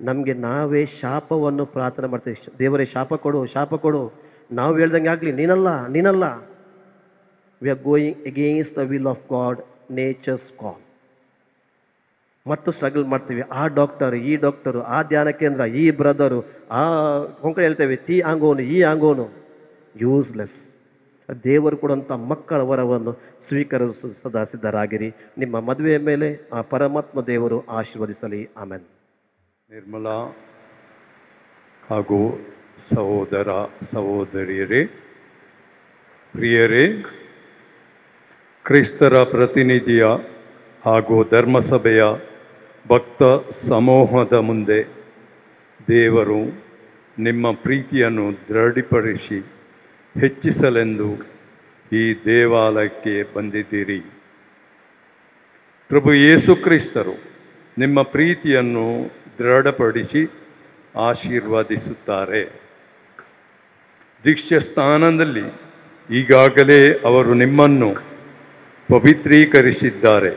ನಮಗೆ ನಾವೇ ಶಾಪವನ್ನು ಪ್ರಾರ್ಥನೆ ಮಾಡ್ತೀವಿ. ದೇವರೇ ಶಾಪ ಕೊಡು, ಶಾಪ ಕೊಡು. ನಾವು ಹೇಳ್ದಂಗೆ ಆಗಲಿ, ನೀನಲ್ಲ. We are going against the will of God, nature's call. ಮತ್ತು ಸ್ಟ್ರಗಲ್ ಮಾಡ್ತೀವಿ. ಆ ಡಾಕ್ಟರ್, ಈ ಡಾಕ್ಟರು, ಆ ಧ್ಯಾನ ಕೇಂದ್ರ, ಈ ಬ್ರದರು, ಆ ಕೊಂಕ ಹೇಳ್ತೇವೆ, ಈ ಆಂಗೋನು ಯೂಸ್ಲೆಸ್. ದೇವರು ಕೊಡುವಂಥ ಮಕ್ಕಳ ವರವನ್ನು ಸ್ವೀಕರಿಸಲು ಸದಾ ಸಿದ್ಧರಾಗಿರಿ. ನಿಮ್ಮ ಮದುವೆಯ ಮೇಲೆ ಆ ಪರಮಾತ್ಮ ದೇವರು ಆಶೀರ್ವದಿಸಲಿ. ಆಮೆನ್. ನಿರ್ಮಲಾ ಹಾಗೂ ಸಹೋದರ ಸಹೋದರಿಯರೇ, ಪ್ರಿಯರೇ, ಕ್ರಿಸ್ತರ ಪ್ರತಿನಿಧಿಯ ಹಾಗೂ ಧರ್ಮಸಭೆಯ ಭಕ್ತ ಸಮೂಹದ ಮುಂದೆ ದೇವರು ನಿಮ್ಮ ಪ್ರೀತಿಯನ್ನು ದೃಢಪಡಿಸಿ ಹೆಚ್ಚಿಸಲೆಂದು ಈ ದೇವಾಲಯಕ್ಕೆ ಬಂದಿದ್ದೀರಿ. ಪ್ರಭು ಯೇಸು ಕ್ರಿಸ್ತರು ನಿಮ್ಮ ಪ್ರೀತಿಯನ್ನು ದೃಢಪಡಿಸಿ ಆಶೀರ್ವದಿಸುತ್ತಾರೆ. ದೀಕ್ಷಾ ಸ್ಥಾನದಲ್ಲಿ ಈಗಾಗಲೇ ಅವರು ನಿಮ್ಮನ್ನು ಪವಿತ್ರೀಕರಿಸಿದ್ದಾರೆ.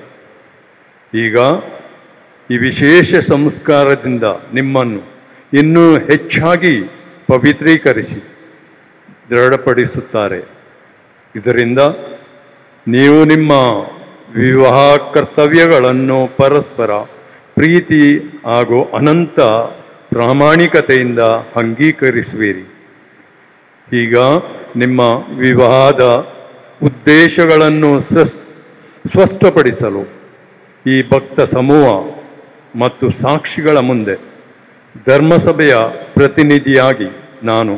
ಈಗ ಈ ವಿಶೇಷ ಸಂಸ್ಕಾರದಿಂದ ನಿಮ್ಮನ್ನು ಇನ್ನೂ ಹೆಚ್ಚಾಗಿ ಪವಿತ್ರೀಕರಿಸಿ ದೃಢಪಡಿಸುತ್ತಾರೆ. ಇದರಿಂದ ನೀವು ನಿಮ್ಮ ವಿವಾಹ ಕರ್ತವ್ಯಗಳನ್ನು ಪರಸ್ಪರ ಪ್ರೀತಿ ಹಾಗೂ ಅನಂತ ಪ್ರಾಮಾಣಿಕತೆಯಿಂದ ಅಂಗೀಕರಿಸುವಿರಿ. ಈಗ ನಿಮ್ಮ ವಿವಾಹದ ಉದ್ದೇಶಗಳನ್ನು ಸ್ಪಷ್ಟಪಡಿಸಲು ಈ ಭಕ್ತ ಸಮೂಹ ಮತ್ತು ಸಾಕ್ಷಿಗಳ ಮುಂದೆ ಧರ್ಮಸಭೆಯ ಪ್ರತಿನಿಧಿಯಾಗಿ ನಾನು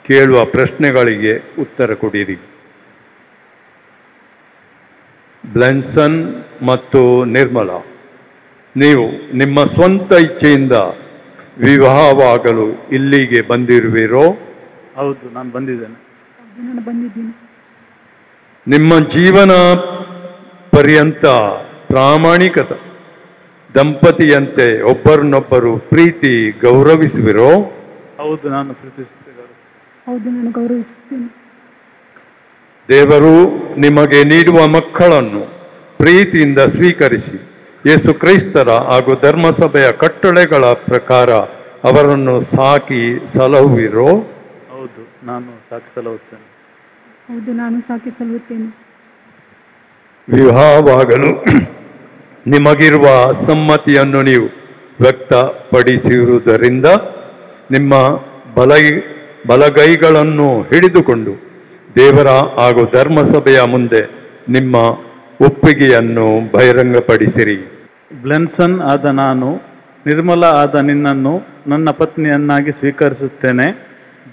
ಕೇಳುವ ಪ್ರಶ್ನೆಗಳಿಗೆ ಉತ್ತರ ಕೊಡಿರಿ. ಬ್ಲೆನ್ಸನ್ ಮತ್ತು ನಿರ್ಮಲಾ, ನೀವು ನಿಮ್ಮ ಸ್ವಂತ ಇಚ್ಛೆಯಿಂದ ವಿವಾಹವಾಗಲು ಇಲ್ಲಿಗೆ ಬಂದಿರುವಿರೋ? ಹೌದು, ನಾನು ಬಂದಿದ್ದೇನೆ. ನಿಮ್ಮ ಜೀವನ ಪರ್ಯಂತ ಪ್ರಾಮಾಣಿಕತ ದಂಪತಿಯಂತೆ ಒಬ್ಬರನ್ನೊಬ್ಬರು ಪ್ರೀತಿ ಗೌರವಿಸುವಿರೋ? ಹೌದು, ನಾನು ಪ್ರೀತಿಸುತ್ತೇನೆ. ಹೌದು, ನಾನು ಗೌರವಿಸುತ್ತೇನೆ. ದೇವರು ನಿಮಗೆ ನೀಡುವ ಮಕ್ಕಳನ್ನು ಪ್ರೀತಿಯಿಂದ ಸ್ವೀಕರಿಸಿ ಯೇಸು ಕ್ರೈಸ್ತರ ಹಾಗೂ ಧರ್ಮಸಭೆಯ ಕಟ್ಟಳೆಗಳ ಪ್ರಕಾರ ಅವರನ್ನು ಸಾಕಿ ಸಲಹುವಿರೋ? ಹೌದು, ನಾನು ಸಾಕಿ ಸಲಹುತ್ತೇನೆ. ಹೌದು, ನಾನು ಸಾಕಿ ಸಲಹುತ್ತೇನೆ. ವಿವಾಹವಾಗಲು ನಿಮಗಿರುವ ಸಮ್ಮತಿಯನ್ನು ನೀವು ವ್ಯಕ್ತಪಡಿಸಿರುವುದರಿಂದ ನಿಮ್ಮ ಬಲಗೈಗಳನ್ನು ಹಿಡಿದುಕೊಂಡು ದೇವರ ಹಾಗೂ ಧರ್ಮಸಭೆಯ ಮುಂದೆ ನಿಮ್ಮ ಒಪ್ಪಿಗೆಯನ್ನು ಬಹಿರಂಗಪಡಿಸಿರಿ. ಬ್ಲೆನ್ಸನ್ ಆದ ನಾನು ನಿರ್ಮಲಾ ಆದ ನಿನ್ನನ್ನು ನನ್ನ ಪತ್ನಿಯನ್ನಾಗಿ ಸ್ವೀಕರಿಸುತ್ತೇನೆ.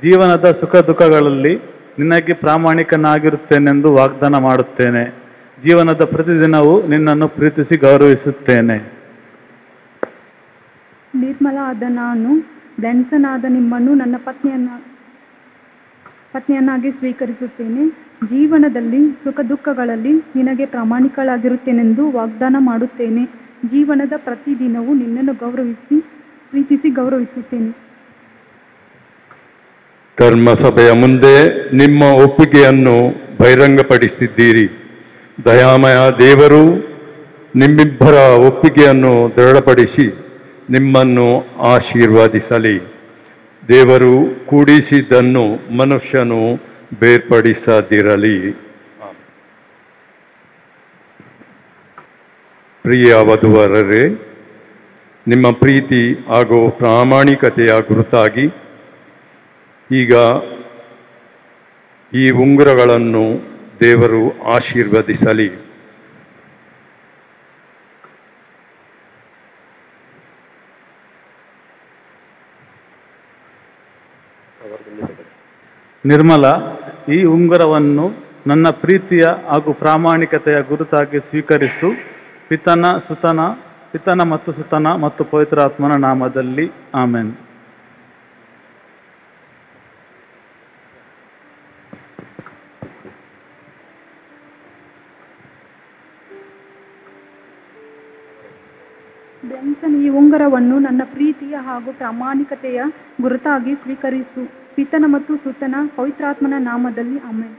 ಜೀವನದ ಸುಖ ದುಃಖಗಳಲ್ಲಿ ನಿನಗೆ ಪ್ರಾಮಾಣಿಕನಾಗಿರುತ್ತೇನೆಂದು ವಾಗ್ದಾನ ಮಾಡುತ್ತೇನೆ. ಜೀವನದ ಪ್ರತಿದಿನವೂ ನಿನ್ನನ್ನು ಪ್ರೀತಿಸಿ ಗೌರವಿಸುತ್ತೇನೆ. ನಿರ್ಮಲಾ ಆದ ನಾನು ಬ್ಲೆನ್ಸನ್ ಆದ ನಿಮ್ಮನ್ನು ನನ್ನ ಪತ್ನಿಯನ್ನಾಗಿ ಸ್ವೀಕರಿಸುತ್ತೇನೆ. ಜೀವನದಲ್ಲಿ ಸುಖ ದುಃಖಗಳಲ್ಲಿ ನಿನಗೆ ಪ್ರಾಮಾಣಿಕಳಾಗಿರುತ್ತೇನೆಂದು ವಾಗ್ದಾನ ಮಾಡುತ್ತೇನೆ. ಜೀವನದ ಪ್ರತಿದಿನವೂ ನಿನ್ನನ್ನು ಪ್ರೀತಿಸಿ ಗೌರವಿಸುತ್ತೇನೆ. ಧರ್ಮಸಭೆಯ ಮುಂದೆ ನಿಮ್ಮ ಒಪ್ಪಿಗೆಯನ್ನು ಬಹಿರಂಗಪಡಿಸಿದ್ದೀರಿ. ದಯಾಮಯ ದೇವರು ನಿಮ್ಮಿಬ್ಬರ ಒಪ್ಪಿಗೆಯನ್ನು ದೃಢಪಡಿಸಿ ನಿಮ್ಮನ್ನು ಆಶೀರ್ವದಿಸಲಿ. ದೇವರು ಕೂಡಿಸಿದ್ದನ್ನು ಮನುಷ್ಯನು ಬೇರ್ಪಡಿಸದಿರಲಿ. ಪ್ರಿಯ ವಧುವರರೇ, ನಿಮ್ಮ ಪ್ರೀತಿ ಹಾಗೂ ಪ್ರಾಮಾಣಿಕತೆಯ ಗುರುತಾಗಿ ಈಗ ಈ ಉಂಗುರಗಳನ್ನು ದೇವರು ಆಶೀರ್ವದಿಸಲಿ. ನಿರ್ಮಲಾ, ಈ ಉಂಗುರವನ್ನು ನನ್ನ ಪ್ರೀತಿಯ ಹಾಗೂ ಪ್ರಾಮಾಣಿಕತೆಯ ಗುರುತಾಗಿ ಸ್ವೀಕರಿಸು. ಪಿತನ ಮತ್ತು ಸುತನ ಮತ್ತು ಪವಿತ್ರಾತ್ಮನ ನಾಮದಲ್ಲಿ ಆಮೆನ್. ಬ್ಲೆನ್ಸನ್, ಈ ಉಂಗುರವನ್ನು ನನ್ನ ಪ್ರೀತಿಯ ಹಾಗೂ ಪ್ರಾಮಾಣಿಕತೆಯ ಗುರುತಾಗಿ ಸ್ವೀಕರಿಸು. ಪಿತನ ಮತ್ತು ಸುತನ ಪವಿತ್ರಾತ್ಮನ ನಾಮದಲ್ಲಿ ಆಮೆನ್.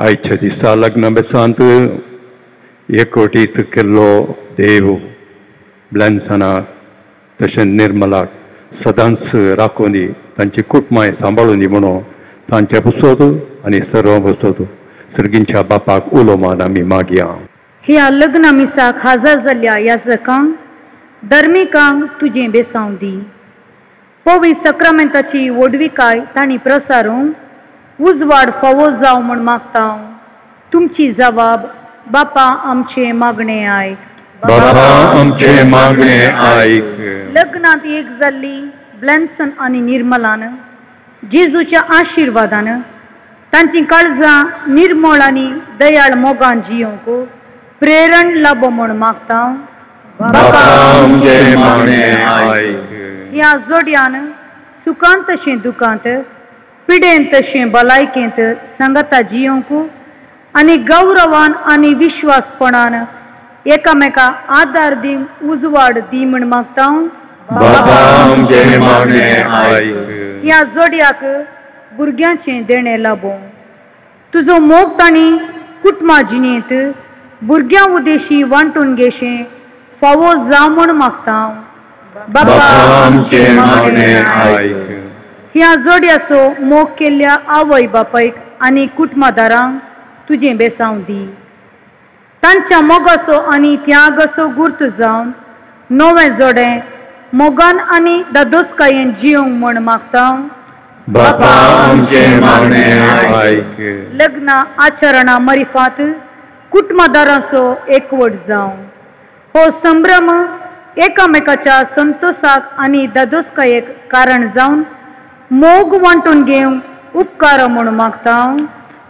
आजच्या दिसा लग्न बेसांत एकोटीत केल्लो देव ब्लेन्सनाक तशेंच निर्मलाक सदांच राखून दी, तांची कुटुंबाय सांबाळून दी म्हणून तांचे बसोद आनी सर्व बसोद सर्गींच्या बापाक उलो मान आमी मागया. ह्या लग्ना मिसाक हाजर जाल्ल्या याजकांक धर्मिकांक तुजें बेसांव दी. पवित्र सक्रामेंताची वडविकाय तांणी प्रसारूंक उजवाड फावो जावं म्हूण मागता। तुमची जबाब बापा आमचे मागणे आयक। बापा आमचे मागणे आयक। लग्नात एक जाल्ली ब्लॅन्सन आनी निर्मलान जेजूच्या आशिर्वादान तांची काळजां निर्मळ आनी दयाळ मोगान जियोंक प्रेरण लाभो म्हूण मागता। बापा आमचे मागणे आयक। ह्या जोड्यान सुखांत तशें दुखांत पिडेंत तशें भलायकेंत सांगता जियोंक आनी गौरवान आनी विश्वासपणान एकामेका आदार दिवंक उजवाड दी म्हूण मागता। बापा आमचे मागणे आयक। ह्या जोड्याक भुरग्यांचें देणें लाभो तुजो मोग तांणी कुटुंबा जिणेंत भुरग्यां उदेशी वांटून घेशें फावो जावं म्हूण मागता। बापा आमचे मागणे आयक। ह्या जोड्याचो मोग केल्ल्या आवय बापायक आनी कुटुंबादारांक तुजें बेसांव दी। तांच्या मोगाचो आनी त्यागाचो गुर्त जावन नवें जोडें मोगान आनी दादोसकायेन जियोंक म्हूण मागता। बापा आमचे मागणे आयक। लग्न आचरणा मरिफात कुटुंबादारांचो एकवट जावं हो संभ्रम एकामेकाच्या संतोषाक आनी दादोसकायेक कारण जावन मोग वांटून घेवंक उपकार म्हूण मागता।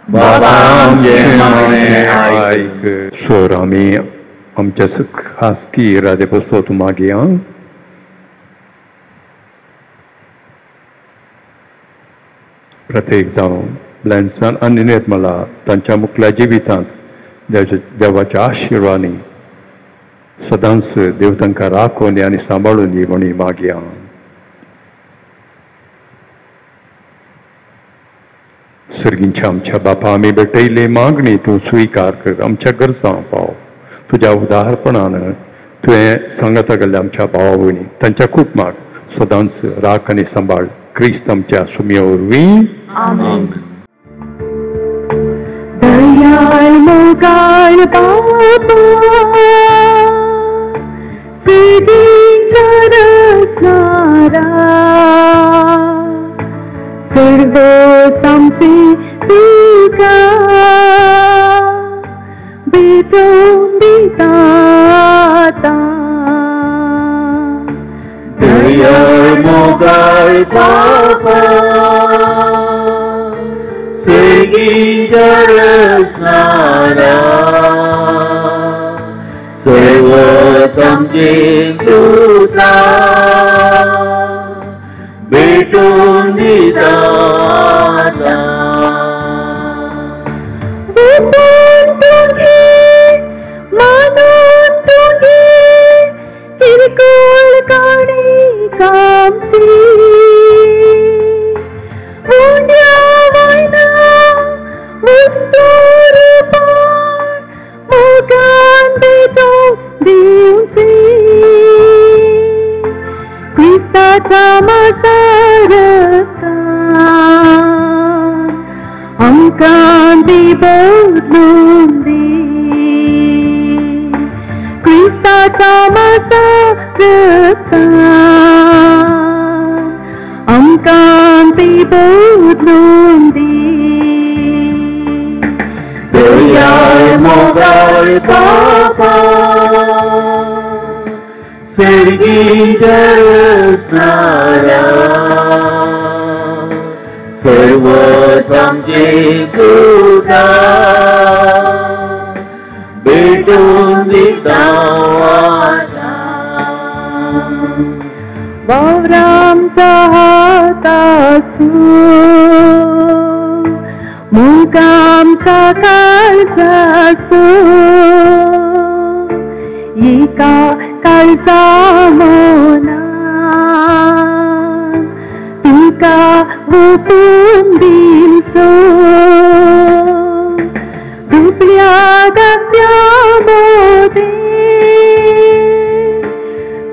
बापा आमचे मागणे आयक। सर आमी आमच्या खासगी राजे बसोत मागया। प्रत्येक जावं ब्लॅन्सन आनी निर्मला तांच्या मुखल्या जिवितांत देवाच्या आशिर्वादांनी सदांच देव तांकां राखून आनी सांबाळून दी म्हूण मागया। सर्गींच्या आमच्या बापा आमी भेटयली मागणी तूं स्विकार कर। आमच्या गरजां पाव तुज्या उदाहरपणान तुवें सांगता गेल्ल्या आमच्या भावा भयणी तांच्या कुटुंबाक सदांच राख आनी सांबाळ क्रिस्त आमच्या सुमया वरवीं आमेन। दयाळ मोगाळ बापा सिद्धींच्या रसणारा सर्व आमची तुका भेटून दिता। दयाळ मोगाळ बापा सेगींच्या रसणारा सर्व आमची तुका भेटून दिता। मानून तुझे किरकोळ काणी कामची उंड्या वायना वस्तूर पाण मोगान भेटून दिवची क्रिस्ताच्या मसारता आमकां दी बदलून दी क्रिस्ताच्या मसारता आमकां दी बदलून दी। दयाळ मोगाळ बापा सर्गींच्या रसणारा सर्व आमची तुका भेटून दिता। वावरामच्या हातासून मुगामच्या काळजासून एका काळजा मना तुका ओपून दिवचो दुबळ्या दात्यामध्ये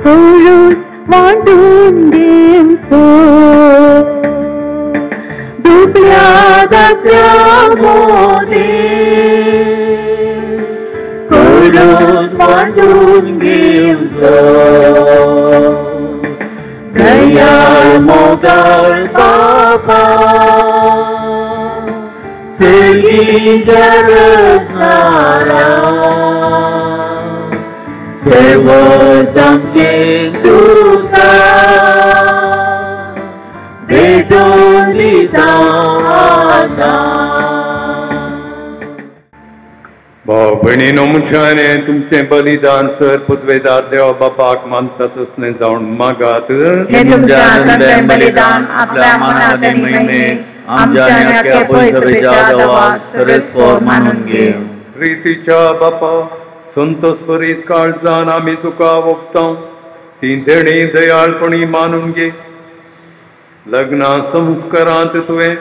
कोळूस वांटून घेवचो दुबळ्या दात्यामध्ये कोळूस वांटून घेवचो दयाळ 모갈 바바 슬기자를 사랑 세워 삼진 두가 बेडोलीदाना भाव बहिणीनो मुछाने तुमचे बलिदान सर पुतवेदार देवा बापाक मानतात असणे जाऊन मागात हे तुमच्या आनंद बलिदान आपल्या मनात आणि महिमेत आमच्या आणि अख्ख्या पवित्रतेच्या आदवात सर्वस्वर मानून घे. प्रीतीच्या बापा संतोषभरीत काळजान आम्ही तुका वक्ता ती देणी दयाळपणी मानून घे. लग्ना संस्कारांत तुवें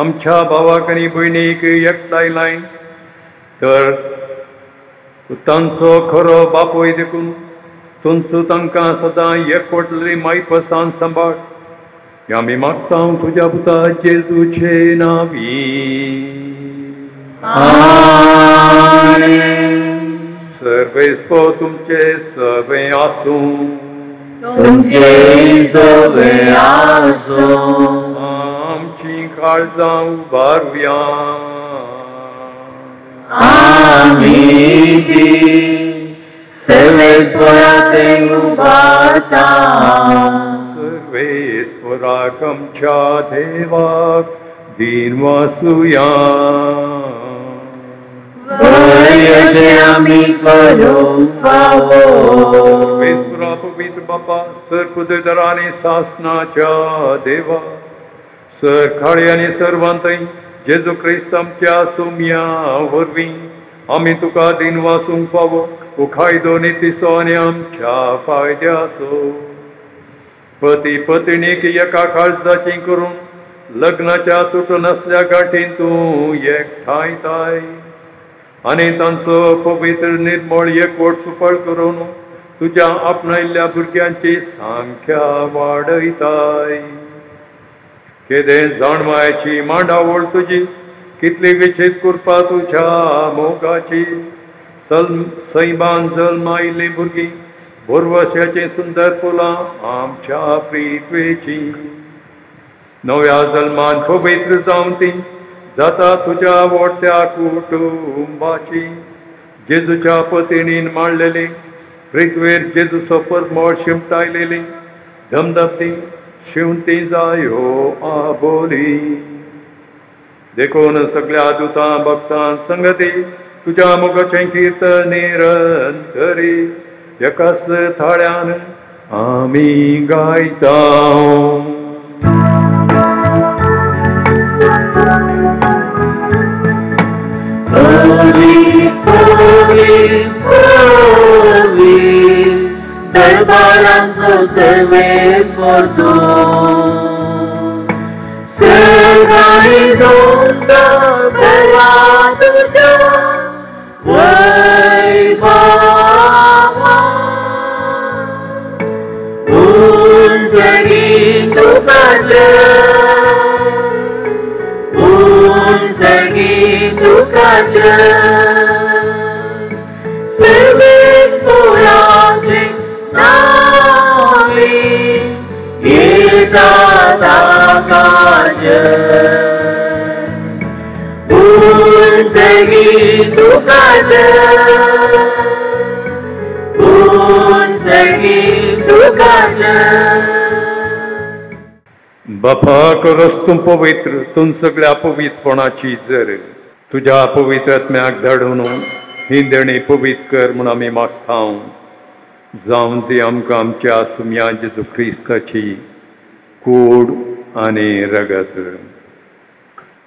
आमच्या भावाक आनी भयणीक एकठांयलाय तर तांचो खरो बापोय देखून तुमचो तांकां सदां एकवटलेली मायपसान सांबाळ हें आमी मागता तुज्या पुता जेजूचे नांवी. सर्वेस्पो तुमचे सवे आसूं तुमचे सवे आसूं आमची काळजां उबारुया आम्ही सर्वेश्वराचे उभारता सर्वेश्वराक आमच्या देवाक दिन वासुया अशें आमी करूंक फावो. सर्वेश्वरा पवित्र बापा सर पुदेदार आनी सासनाच्या देवा सर खाळे आनी सर्वांतय जेजू क्रिस्त आमच्या सोम्या वरवीं आमी तुका दिन वासूंक फावो उखायदो नितीसो आनी आमच्या फायद्याचो. पती पत्नीक एका काळजाची करून लग्नाच्या तुटून असल्या गाठीन तूं एकठांयताय आनी तांचो पवित्र निर्मळ एकवट सुपळ करून तुज्या आपणायल्ल्या भुरग्यांची संख्या वाडयताय. केदें जाणवायची मांडावळ तुजी कितली विचित कृपा तुझ्या मोगाची सैबान जल्मायिल्ली भुरगीं बोरवश्याची सुंदर फुलां आमच्या प्रित्वेची नव्या जल्मान पवित्र जावन ती जाता तुझ्या व्हडल्या कुटुंबाची जेजूच्या पत्नीन मांडलेली पृथ्वीर जेजूचो परमळ शिमटायलेली धमधमती शिवंती जायो आबोली. देखून सगळ्या दुतां भक्तां संगती तुझ्या मुखाचें कीर्तन निरंतरी एकाच थाळ्यान आमी गायता. दरबारांचो सर्वेश्वर तूं सकाळी जोसा तुझ्या वैभवान उंचगी तुकाच्या सर्वेश्वराचे नावे येतात आकाशात. उंचगी तुकाच्या बापाक रस्तू पवित्र तूं सगळ्या पवित्रपणाची जर तुझ्या पवित्र आत्म्याक धाडून ही देणी पवित्र कर म्हूण आमी मागता. जावन ती आमकां आमच्या सुम्या जेजू क्रिस्ताची कूड आनी रगत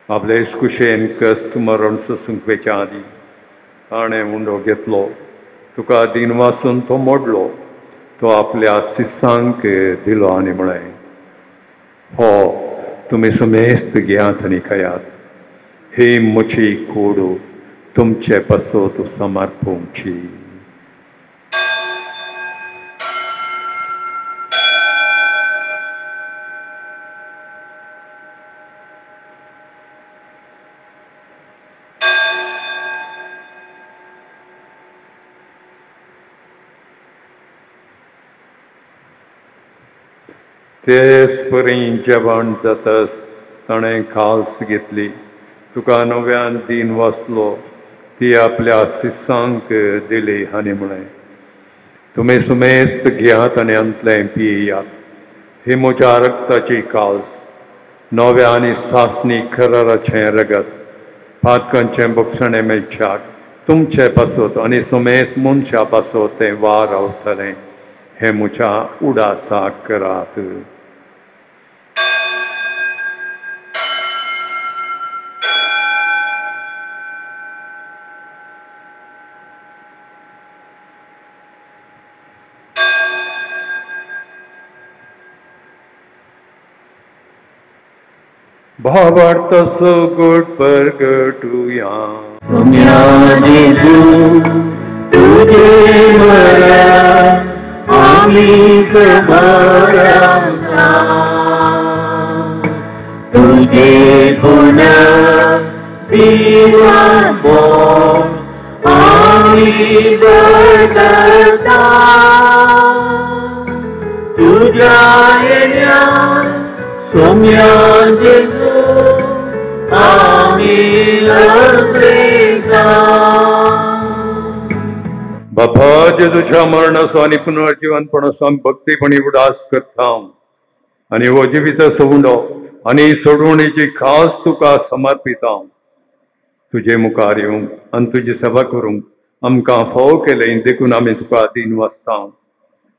आपले कुशेन कस्त मरण सोसूंक वेच्या आदी ताणें उंडो घेतलो तुका दिन वासून तो मोडलो तो आपल्या शिसांक दिलो आनी म्हळें हो तुमी सुमेस्त घेयात आनी खायात ही म्हजी कूड तुमचे पासत समर्पूंची. तेच परी जेवण जातस ताणें खास घेतली. तुका नव्यान दिन वाचलो ती आपल्या शिसांक दिली आनी म्हणे, तुमी सुमेस्त घेयात आनी अंतलें पियेयात. ही म्हज्या रक्ताची काल्स, नव्या आनी सासणी कराराचें रगत, पातकांचें भक्षणें मेळच्याक तुमचे पासत आनी सुमेस्त मनशा पासत तें वार रावतलें. हे म्हज्या उडासाक करात. भावार्थ सगट परगटुया. सौम्या जेजू तुझे मरण आम्ही खबरांता, तुझे पुन्हा जीवन बोल आम्ही बळगता. तुझ्या येण्यात सौम्या जेजू आम्ही अर्पणता. बापा जेजूच्या मरणाचो आनी पुनर्जीवनपणाचो आमी भक्तीपणी उडास करता आनी हो जिवीत सोडूंडो आनी सोडवणेची खास तुका समर्पिता. तुजे मुखार येवंक आनी तुजी सेवा करूंक आमकां फाव केलें देखून आमी तुका दिन वाचता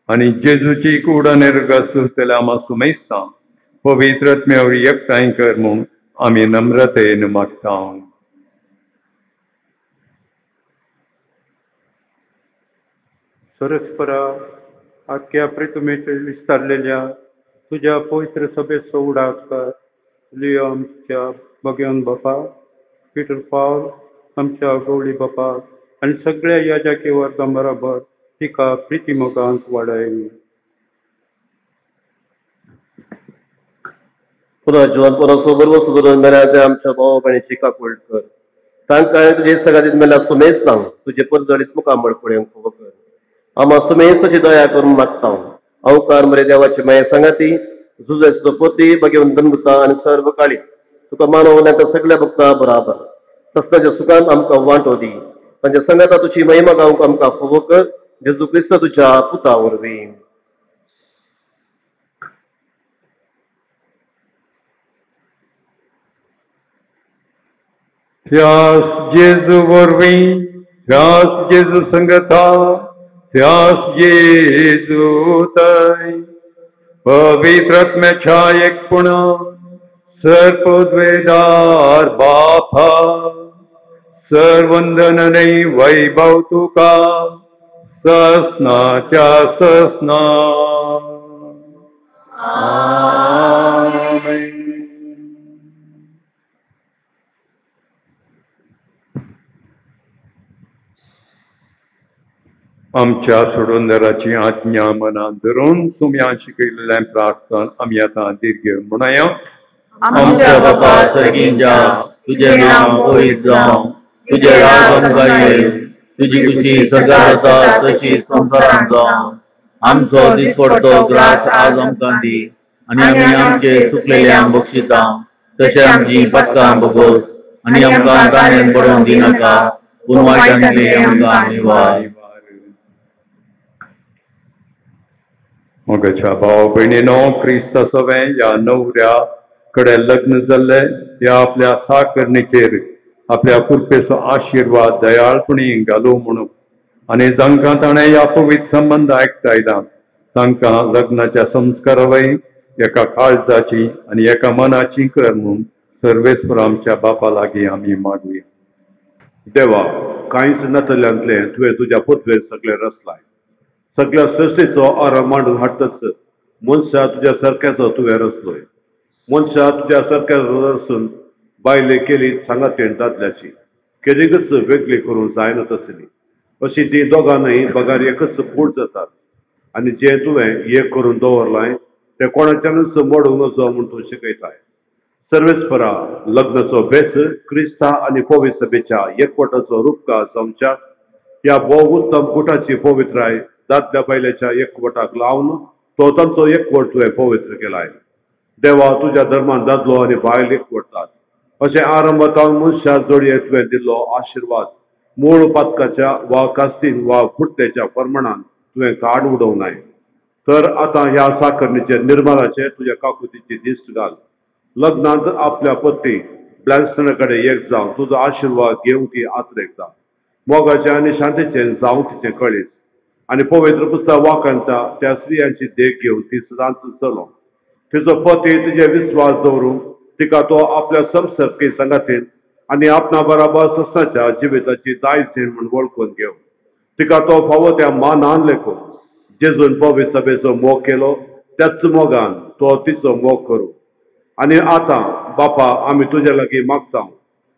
आनी जेजूची कूड आनी रगत सुरतले आमी सुमेस्ता. पवित्र आत्म्यावर एकठांय कर म्हूण आमी नम्रतेन मागता. सरस्परा आख्या प्रितुमेचे विस्तारलेल्या तुझ्या पवित्र सभेचो उडास कर. लिओ आमच्या भगवान बापा, पीटर पॉल आमच्या गवळी बापा आनी सगळ्या याजकी वर्गां बरोबर तिका प्रितीमोगांत वाडय. पुन्हा जीवनपणाचो बरो सुदारून मेळ्या आमच्या भाव भयणीची काकूळ कर. तांकां तुजे सगादीत मेल्या सुमेस्त सांग तुजे परजळीत मुखार मळपड्यांक फोव कर. आम्हा सुमेस्तची दया करून मागता. अवकार मरे देवाची माये सांगाती झुजेचो पोती भगवन दनगुता आनी सर्व काळी तुका मानव सगळ्या भक्ता बराबर सस्त्याच्या सुखांत आमकां वांटो दी. तांच्या संगता तुजी महिमा गावंक आमकां फोव कर. जेजू क्रिस्त तुज्या पुता वरवीं. त्यास जेजू वरवीं, त्यास जेजू संगता, त्यास जेजू तय पवित्र आत्म्याच्या एकपणा सर्वद्वेदार बापा सर्वंदन आनी वैभव तुका ससनाच्या ससना. आमेन. आमच्या सोडूनदाराची आज्ञा मनात धरून सुम्या शिकयलेल्या प्रार्थना आमी आतां दीर्घ म्हणया. आमच्या बापा सर्गींच्या तुझे नाम पवित्र जावं, तुझे राज येवं, तुझी खुशी सगळ्यात आसा तशी संसारांत जावं. आमचो दिसपडटो ग्रास आज आमकां दी आनी आमी आमचे सुकलेल्यांक बक्षिता तशें आमची पातकां बगोस आनी आमकां काणयेन पडोवंक दिनाका पूण वायटांतली आमकां निवार. मोगाच्या भाव भयणीनो, क्रिस्त सवे ह्या न्हवऱ्या कडेन लग्न जाल्ले ह्या आपल्या साकरणीचेर आपल्या कृपेचो आशिर्वाद दयाळपणी घालूं म्हणून आनी जांकां ताणें ह्या पवित्र संबंद एकठायला तांकां लग्नाच्या संस्कारावय एका काळजाची आनी एका मनाची कर म्हणून सर्वेस्पर आमच्या बापा लागीं आमी मागुया. देवा, कांयच नातल्यांतले तुवें तुज्या पुतवेर सगळे रचलाय. सगळ्या सृश्टीचो आराम मांडून हाडटच मनशा तुज्या सारक्याचो तुवें रचलोय. मनशा तुज्या सारक्या रचून बायले केली सांगातेन दादल्याची केदीकच वेगळी करूंक जायना तसली. अशी ती दोगांनय पगार एकच पूट जातात आनी जें तुवें एक करून दवरलाय तें कोणाच्यानच मोडूंक नजो म्हूण तूं शिकयताय. सर्वेस्परा लग्नाचो बेस क्रिस्ता आनी पवित्र सभेच्या एकवटाचो रूपकार जावच्या ह्या भोव उत्तम गुटाची पवित्राय दादल्या बायलेच्या एकवटाक लावन तो तांचो एकवट तुवें पवित्र केलाय. देवा तुज्या धर्मान दादलो आनी बायल एकवटतात. अशें आरंभातावन मनशां जोडये तुवें दिल्लो आशिर्वाद मूळ पातकाच्या वा कास्तीन वा पुट्टेच्या प्रमाणान तुवें काड उडोवनाय. तर आतां ह्या साकरणीचे निर्मलाचे तुज्या काकुतीची दिश्ट घाल. लग्नांत आपल्या पत्नी ब्लॅन्सटना कडेन एक जावन तुजो आशिर्वाद घेवंक ती आत्रेकता. मोगाचे आनी शांतीचे जावं तिचें कळीस आनी पवित्र पुस्तक वाकणटा त्या स्त्रियांची देख घेवन ती सदांच चलो. तिचो पती तिचे विस्वास दवरून तिका तो आपल्या संसर्गी संगातीन आनी आपणा बराबर ससनाच्या जिविताची दायज म्हूण वळखून घेवन तिका तो फावो त्या मानान लेखून जेजून पवित्र सभेचो मोग केलो त्याच मोगान तो तिचो मोग करूं. आनी आतां बापा आमी तुजे लागीं मागता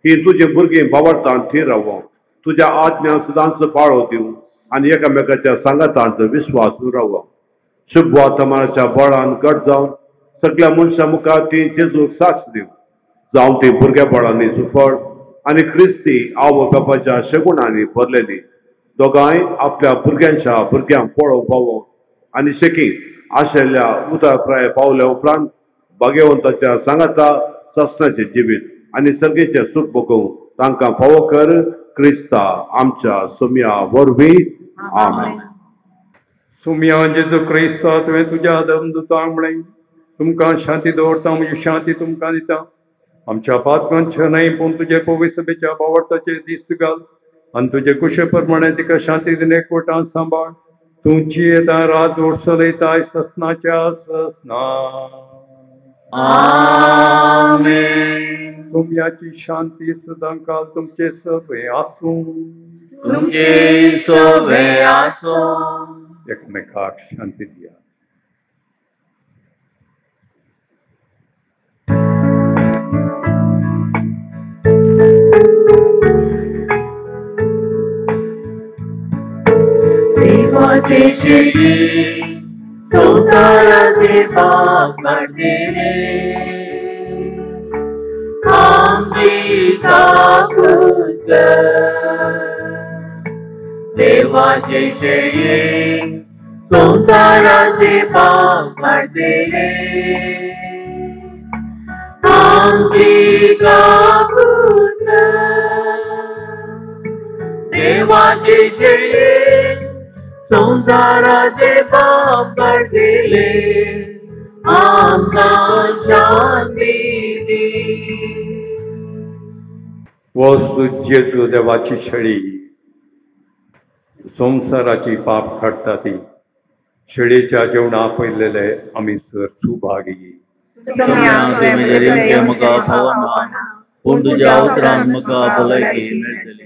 ही तुजी भुरगीं बावरतान थी रावो तुज्या आज्ञा सदांच पाळो दिवं आनी एकामेकाच्या सांगातांत विश्वासून रावो. शुभ वर्तमानाच्या बळान घट जावन सगळ्या मनशां मुखार ती जेजूक साक्ष दिवं जावं ती भुरग्या बळांनी सुफळ आनी क्रिस्ती आवय बापाच्या शेगुणांनी भरलेली दोगांय आपल्या भुरग्यांक पळोवंक पावो आनी शेकी आशिल्ल्या उतार पावल्या उपरांत भाग्यवंताच्या सांगाता ससनाचे जिवीत आनी सर्गेचे सुख भोगूंक तांकां फावो कर. क्रिस्ता आमच्या सोम्या वरवीं आमेन. सोम्या जेजू क्रिस्ता तुवें तुज्या धर्मदुतांक म्हणलें तुमकां शांती दवरता म्हजी शांती तुमकां दिता. आमच्या पातकांचे न्हय पूण तुजे पवित्र सभेच्या बावरताचे दिश्ट घाल आनी तुजे कुशे प्रमाणे तिका शांती दिन एकवटान सांबाळ. तुमची येता रात ओडसो लयताय ससनाच्या ससना. आमेन. सोम्याची शांती सदां काल तुमचे सभे आसूं. तुमचे सभे आसूं. एकमेकाक शांती दिया. देवाचे शेळी संसाराचे पाप काढलेले आमची काकूत. देवाचे शेळी संसाराचे पाप काढलेले आमची काकूत. देवाचे शेळी संसाराचे पाप काढलेले आमकां शांती दी. वस्तू जेजू देवाची शेळी संसाराची पाप काडटा ती शेळीच्या जेवणा पयलेले आमी सर सुभागी. म्हाका पावना पूण तुज्या उतरान म्हाका भलायकी मेळटली.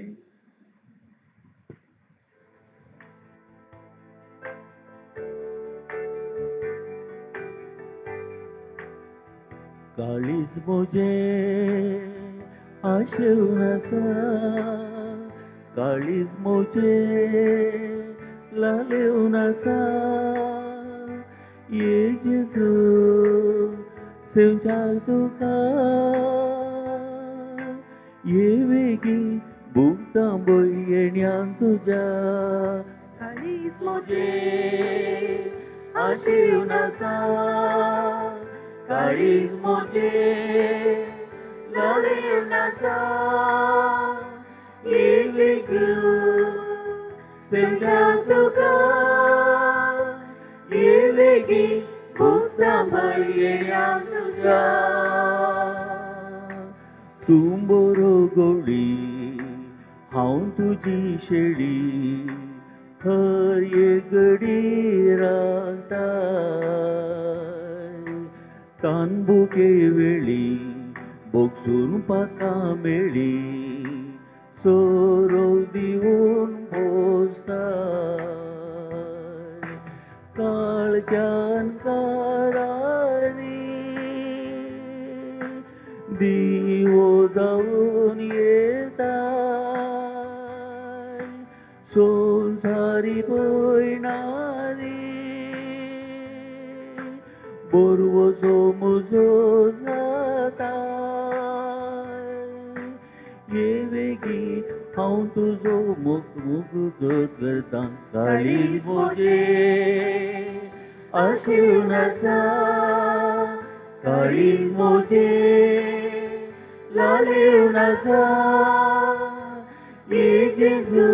काळीज मोजे आशेवन आसा काळीज मोजे लालेवन आसा ये जेजू सेवजाक तुका ये वेगी बुकतांबोय येण्यान तुज्या काळीज मोजे आशेवन आसा काळीज मोजे लालेवन आसा ये जेजू सेवजाक तुका ये वेगी बुकतांबोय येण्यान तुज्या तूं बरो गोळी हांव तुजी शेळी हर एक घडी रावता तानबुके वेळी बोगसून पाका मेळी सोरो दिवून पोसता काळजान कारारी दिवो जावन येता संसारी पयणारी बोरवोचो म्हजो जाता ये वेगी हांव तुजो मुख मुख करता काळीज मोजे आशून आसा काळीज मोचे लालेवन आसा ये जेजू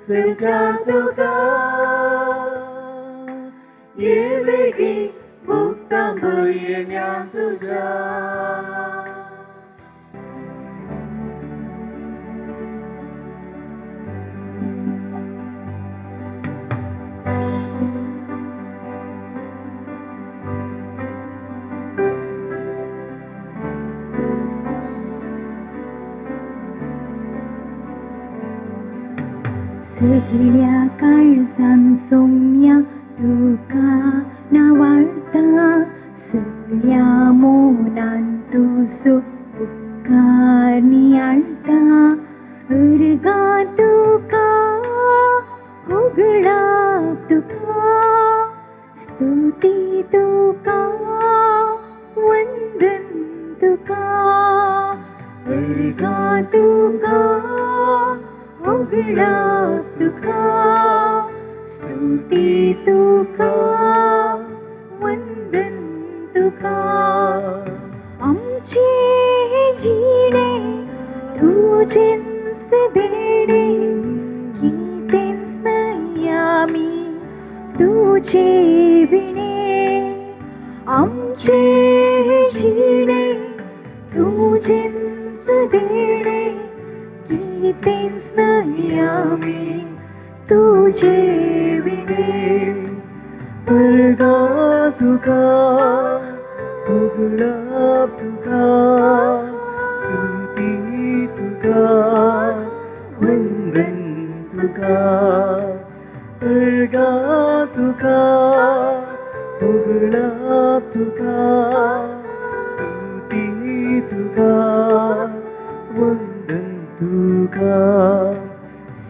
संचार तुका ये बेगी मुक्ता भयण्या तुझ्या सगळ्या काळजान सोम्या तुका नावाळता सगळ्या मोनान तुजो उपकार नियाळता अर्गा तुका उगडा तुका स्तुती तुका वंदन तुका अर्गा तुका उगडा तुका स्तुती तुका वंदन तुका आमचे जिणे तुजेंच देणे कितेंच नाही आमी तुजे विणे आमचे जिणे तुजेंच देणे कितेंच नाही आमी तुजे विणे अर्गा तुका उगडा तुका स्तुती तुका वंदन तुका अर्गा तुका उगडा तुका स्तुती तुका वंदन तुका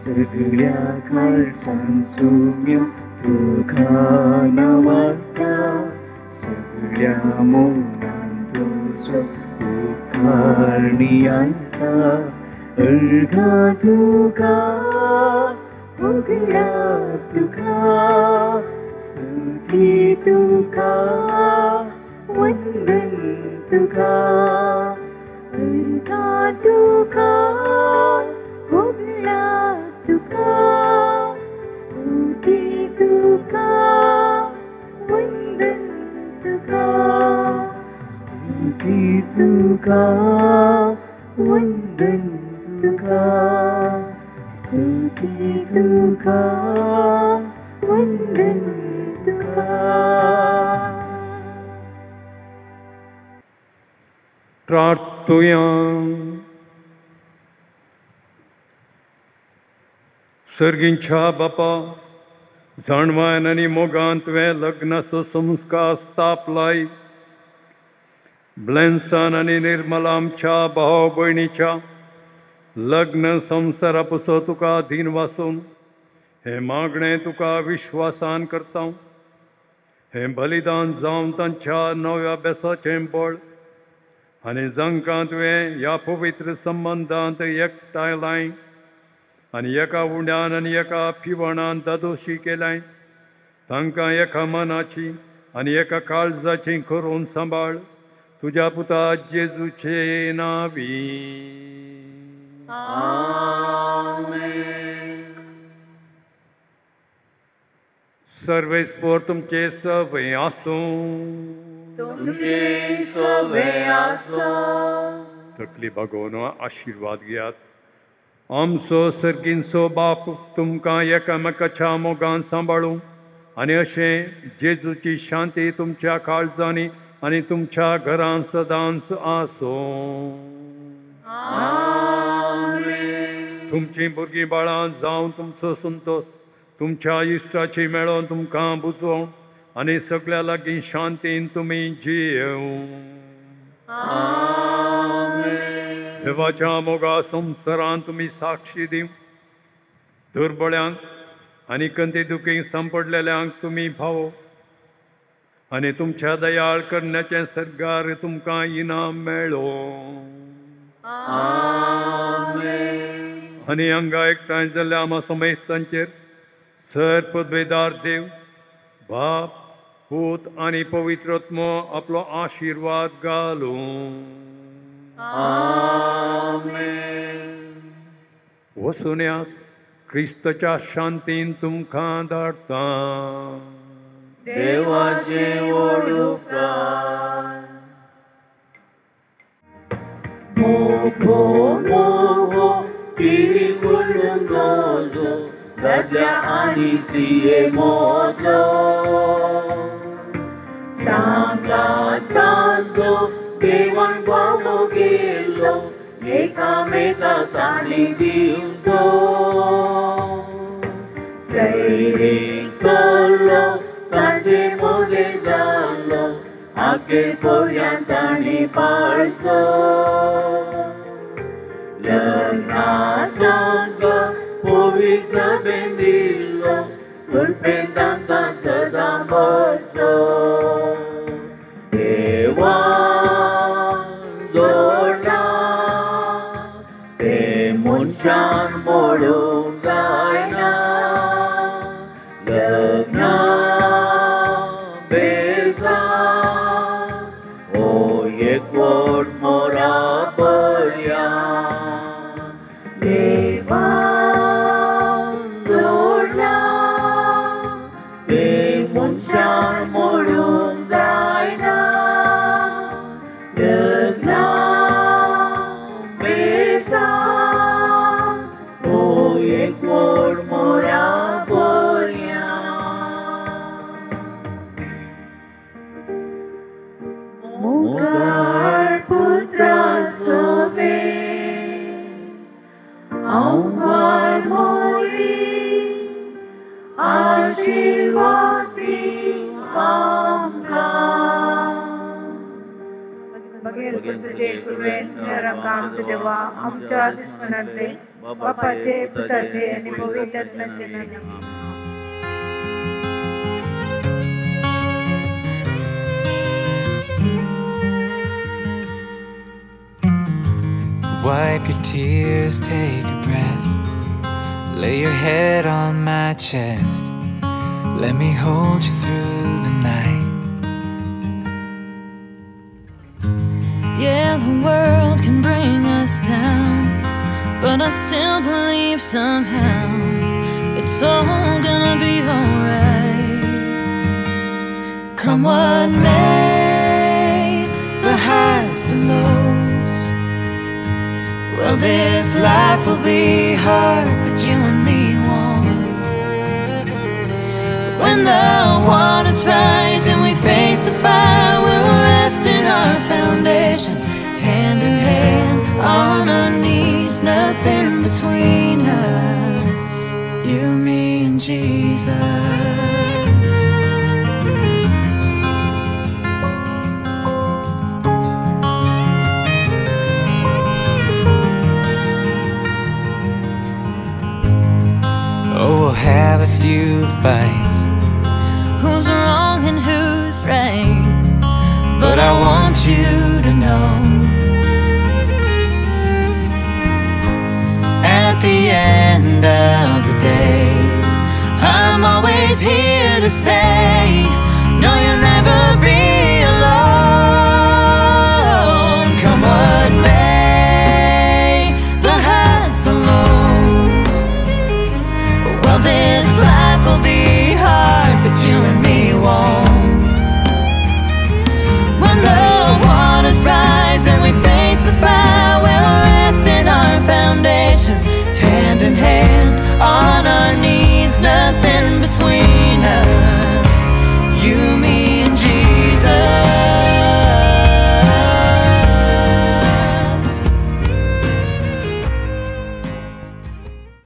सगळ्या काळजान सोम्या तुका नावाळटा सगळ्या मोनान तुजो उपकार नियाळटा अर्गा तुका उगडा तुका स्तुती तुका वंदन तुका अर्गा तुका उगडा तुका स्तुती तुका वंदन तुका स्तुती तुका वंदन तुका स्तुती तुका वंदन तुका प्रार्थुया सर्गींच्या बापा जाणवान आनी मोगान तुवें लग्नाचो संस्कार स्थापलाय ब्लेन्सान आनी निर्मला आमच्या भाव भयणीच्या लग्न संवसारा पासो तुका अधीन वाचून हे मागणें तुका विश्वासान करता हे बलिदान जावन तांच्या नव्या अभ्यासाचें बळ आनी जांकां तुवें ह्या पवित्र संबंदांत एकठांय लाय आनी एका उंड्यान आनी एका फिवणान दादोशी केलाय तांकां एका मनाची आनी एका काळजाची करून सांबाळ तुज्या पुता जेजूचे नांवी सर्वेस्पोर तुमचे सवय आसूं तुमचे सवय आसूं तकली भागोवन आशिर्वाद घेयात आमचो सर्गींचो बाप तुमकां एकामेकाच्या मोगान सांबाळूं आनी अशें जेजूची शांती तुमच्या काळजांनी आनी तुमच्या घरांत सदांच आसूं तुमची भुरगीं बाळां जावन तुमचो संतोष तुमच्या इश्टाची मेळोन तुमकां बुजोवन आनी सगळ्या लागीं शांतीन तुमी जियेव देवाच्या मोगा संवसारांत तुमी साक्षी दिव दुर्बळ्यांक आनी कंती दुखीक सांपडलेल्यांक तुमी भावो आनी तुमच्या दयाळ करण्याचें सरकार तुमकां इनाम मेळो आनी हांगा एकठांय जाल्ल्या आमा समेस्तांचेर सर पदवेदार देव बाप पूत आणि पवित्रत्म आपलो आशीर्वाद घालूं. वसुन्यात क्रिस्ताच्या शांतीन तुमकां धाडटा. देवाचे ओडुकार. मोगो मोगो टीवी सोडून नजो दादल्या आणि सिये मोदलो. सांगला ताजो देवान पावलो गेलो एकामेकाक ताणी दिवचो. सैरीक चल्लो तांचे मोगे जालो आगे पर्यंत ताणी पाळचो. लग्नाचो पवित्र सभेन दिलो कृपेन तांकां सदां बसो. देवान जोडला ते मनशान मोडूंक जायना. लग्ना बेजा ओ एकवट मोरा बऱ्या. देवान जोडला ते मनशान मोडूंक जायना. लग्ना बेजा ओ एकवट मोरा बऱ्या. मुखार पुत्रा सोबे आंगार मोरी आशीर्वाद दी आमकां. बघेल तुझे कुर्वेन निरांका आमचे देवा आमच्या दिसणारे बापाचे पुत्राचे आणि पवित्र आत्म्याचे नाम. Wipe your tears, take a breath. Lay your head on my chest. Let me hold you through the night. Yeah, the world can bring us down, but I still believe somehow it's all gonna be alright. Come what may, the highs, the lows. Well, this life will be hard, but you and me won't. When the waters rise and we face the fire, we'll rest in our foundation, hand in hand, on our knees, nothing between us, you, me, and Jesus. Oh, we'll have a few fights. Who's wrong and who's right? But I want you to know, at the end of the day, I'm always here to stay.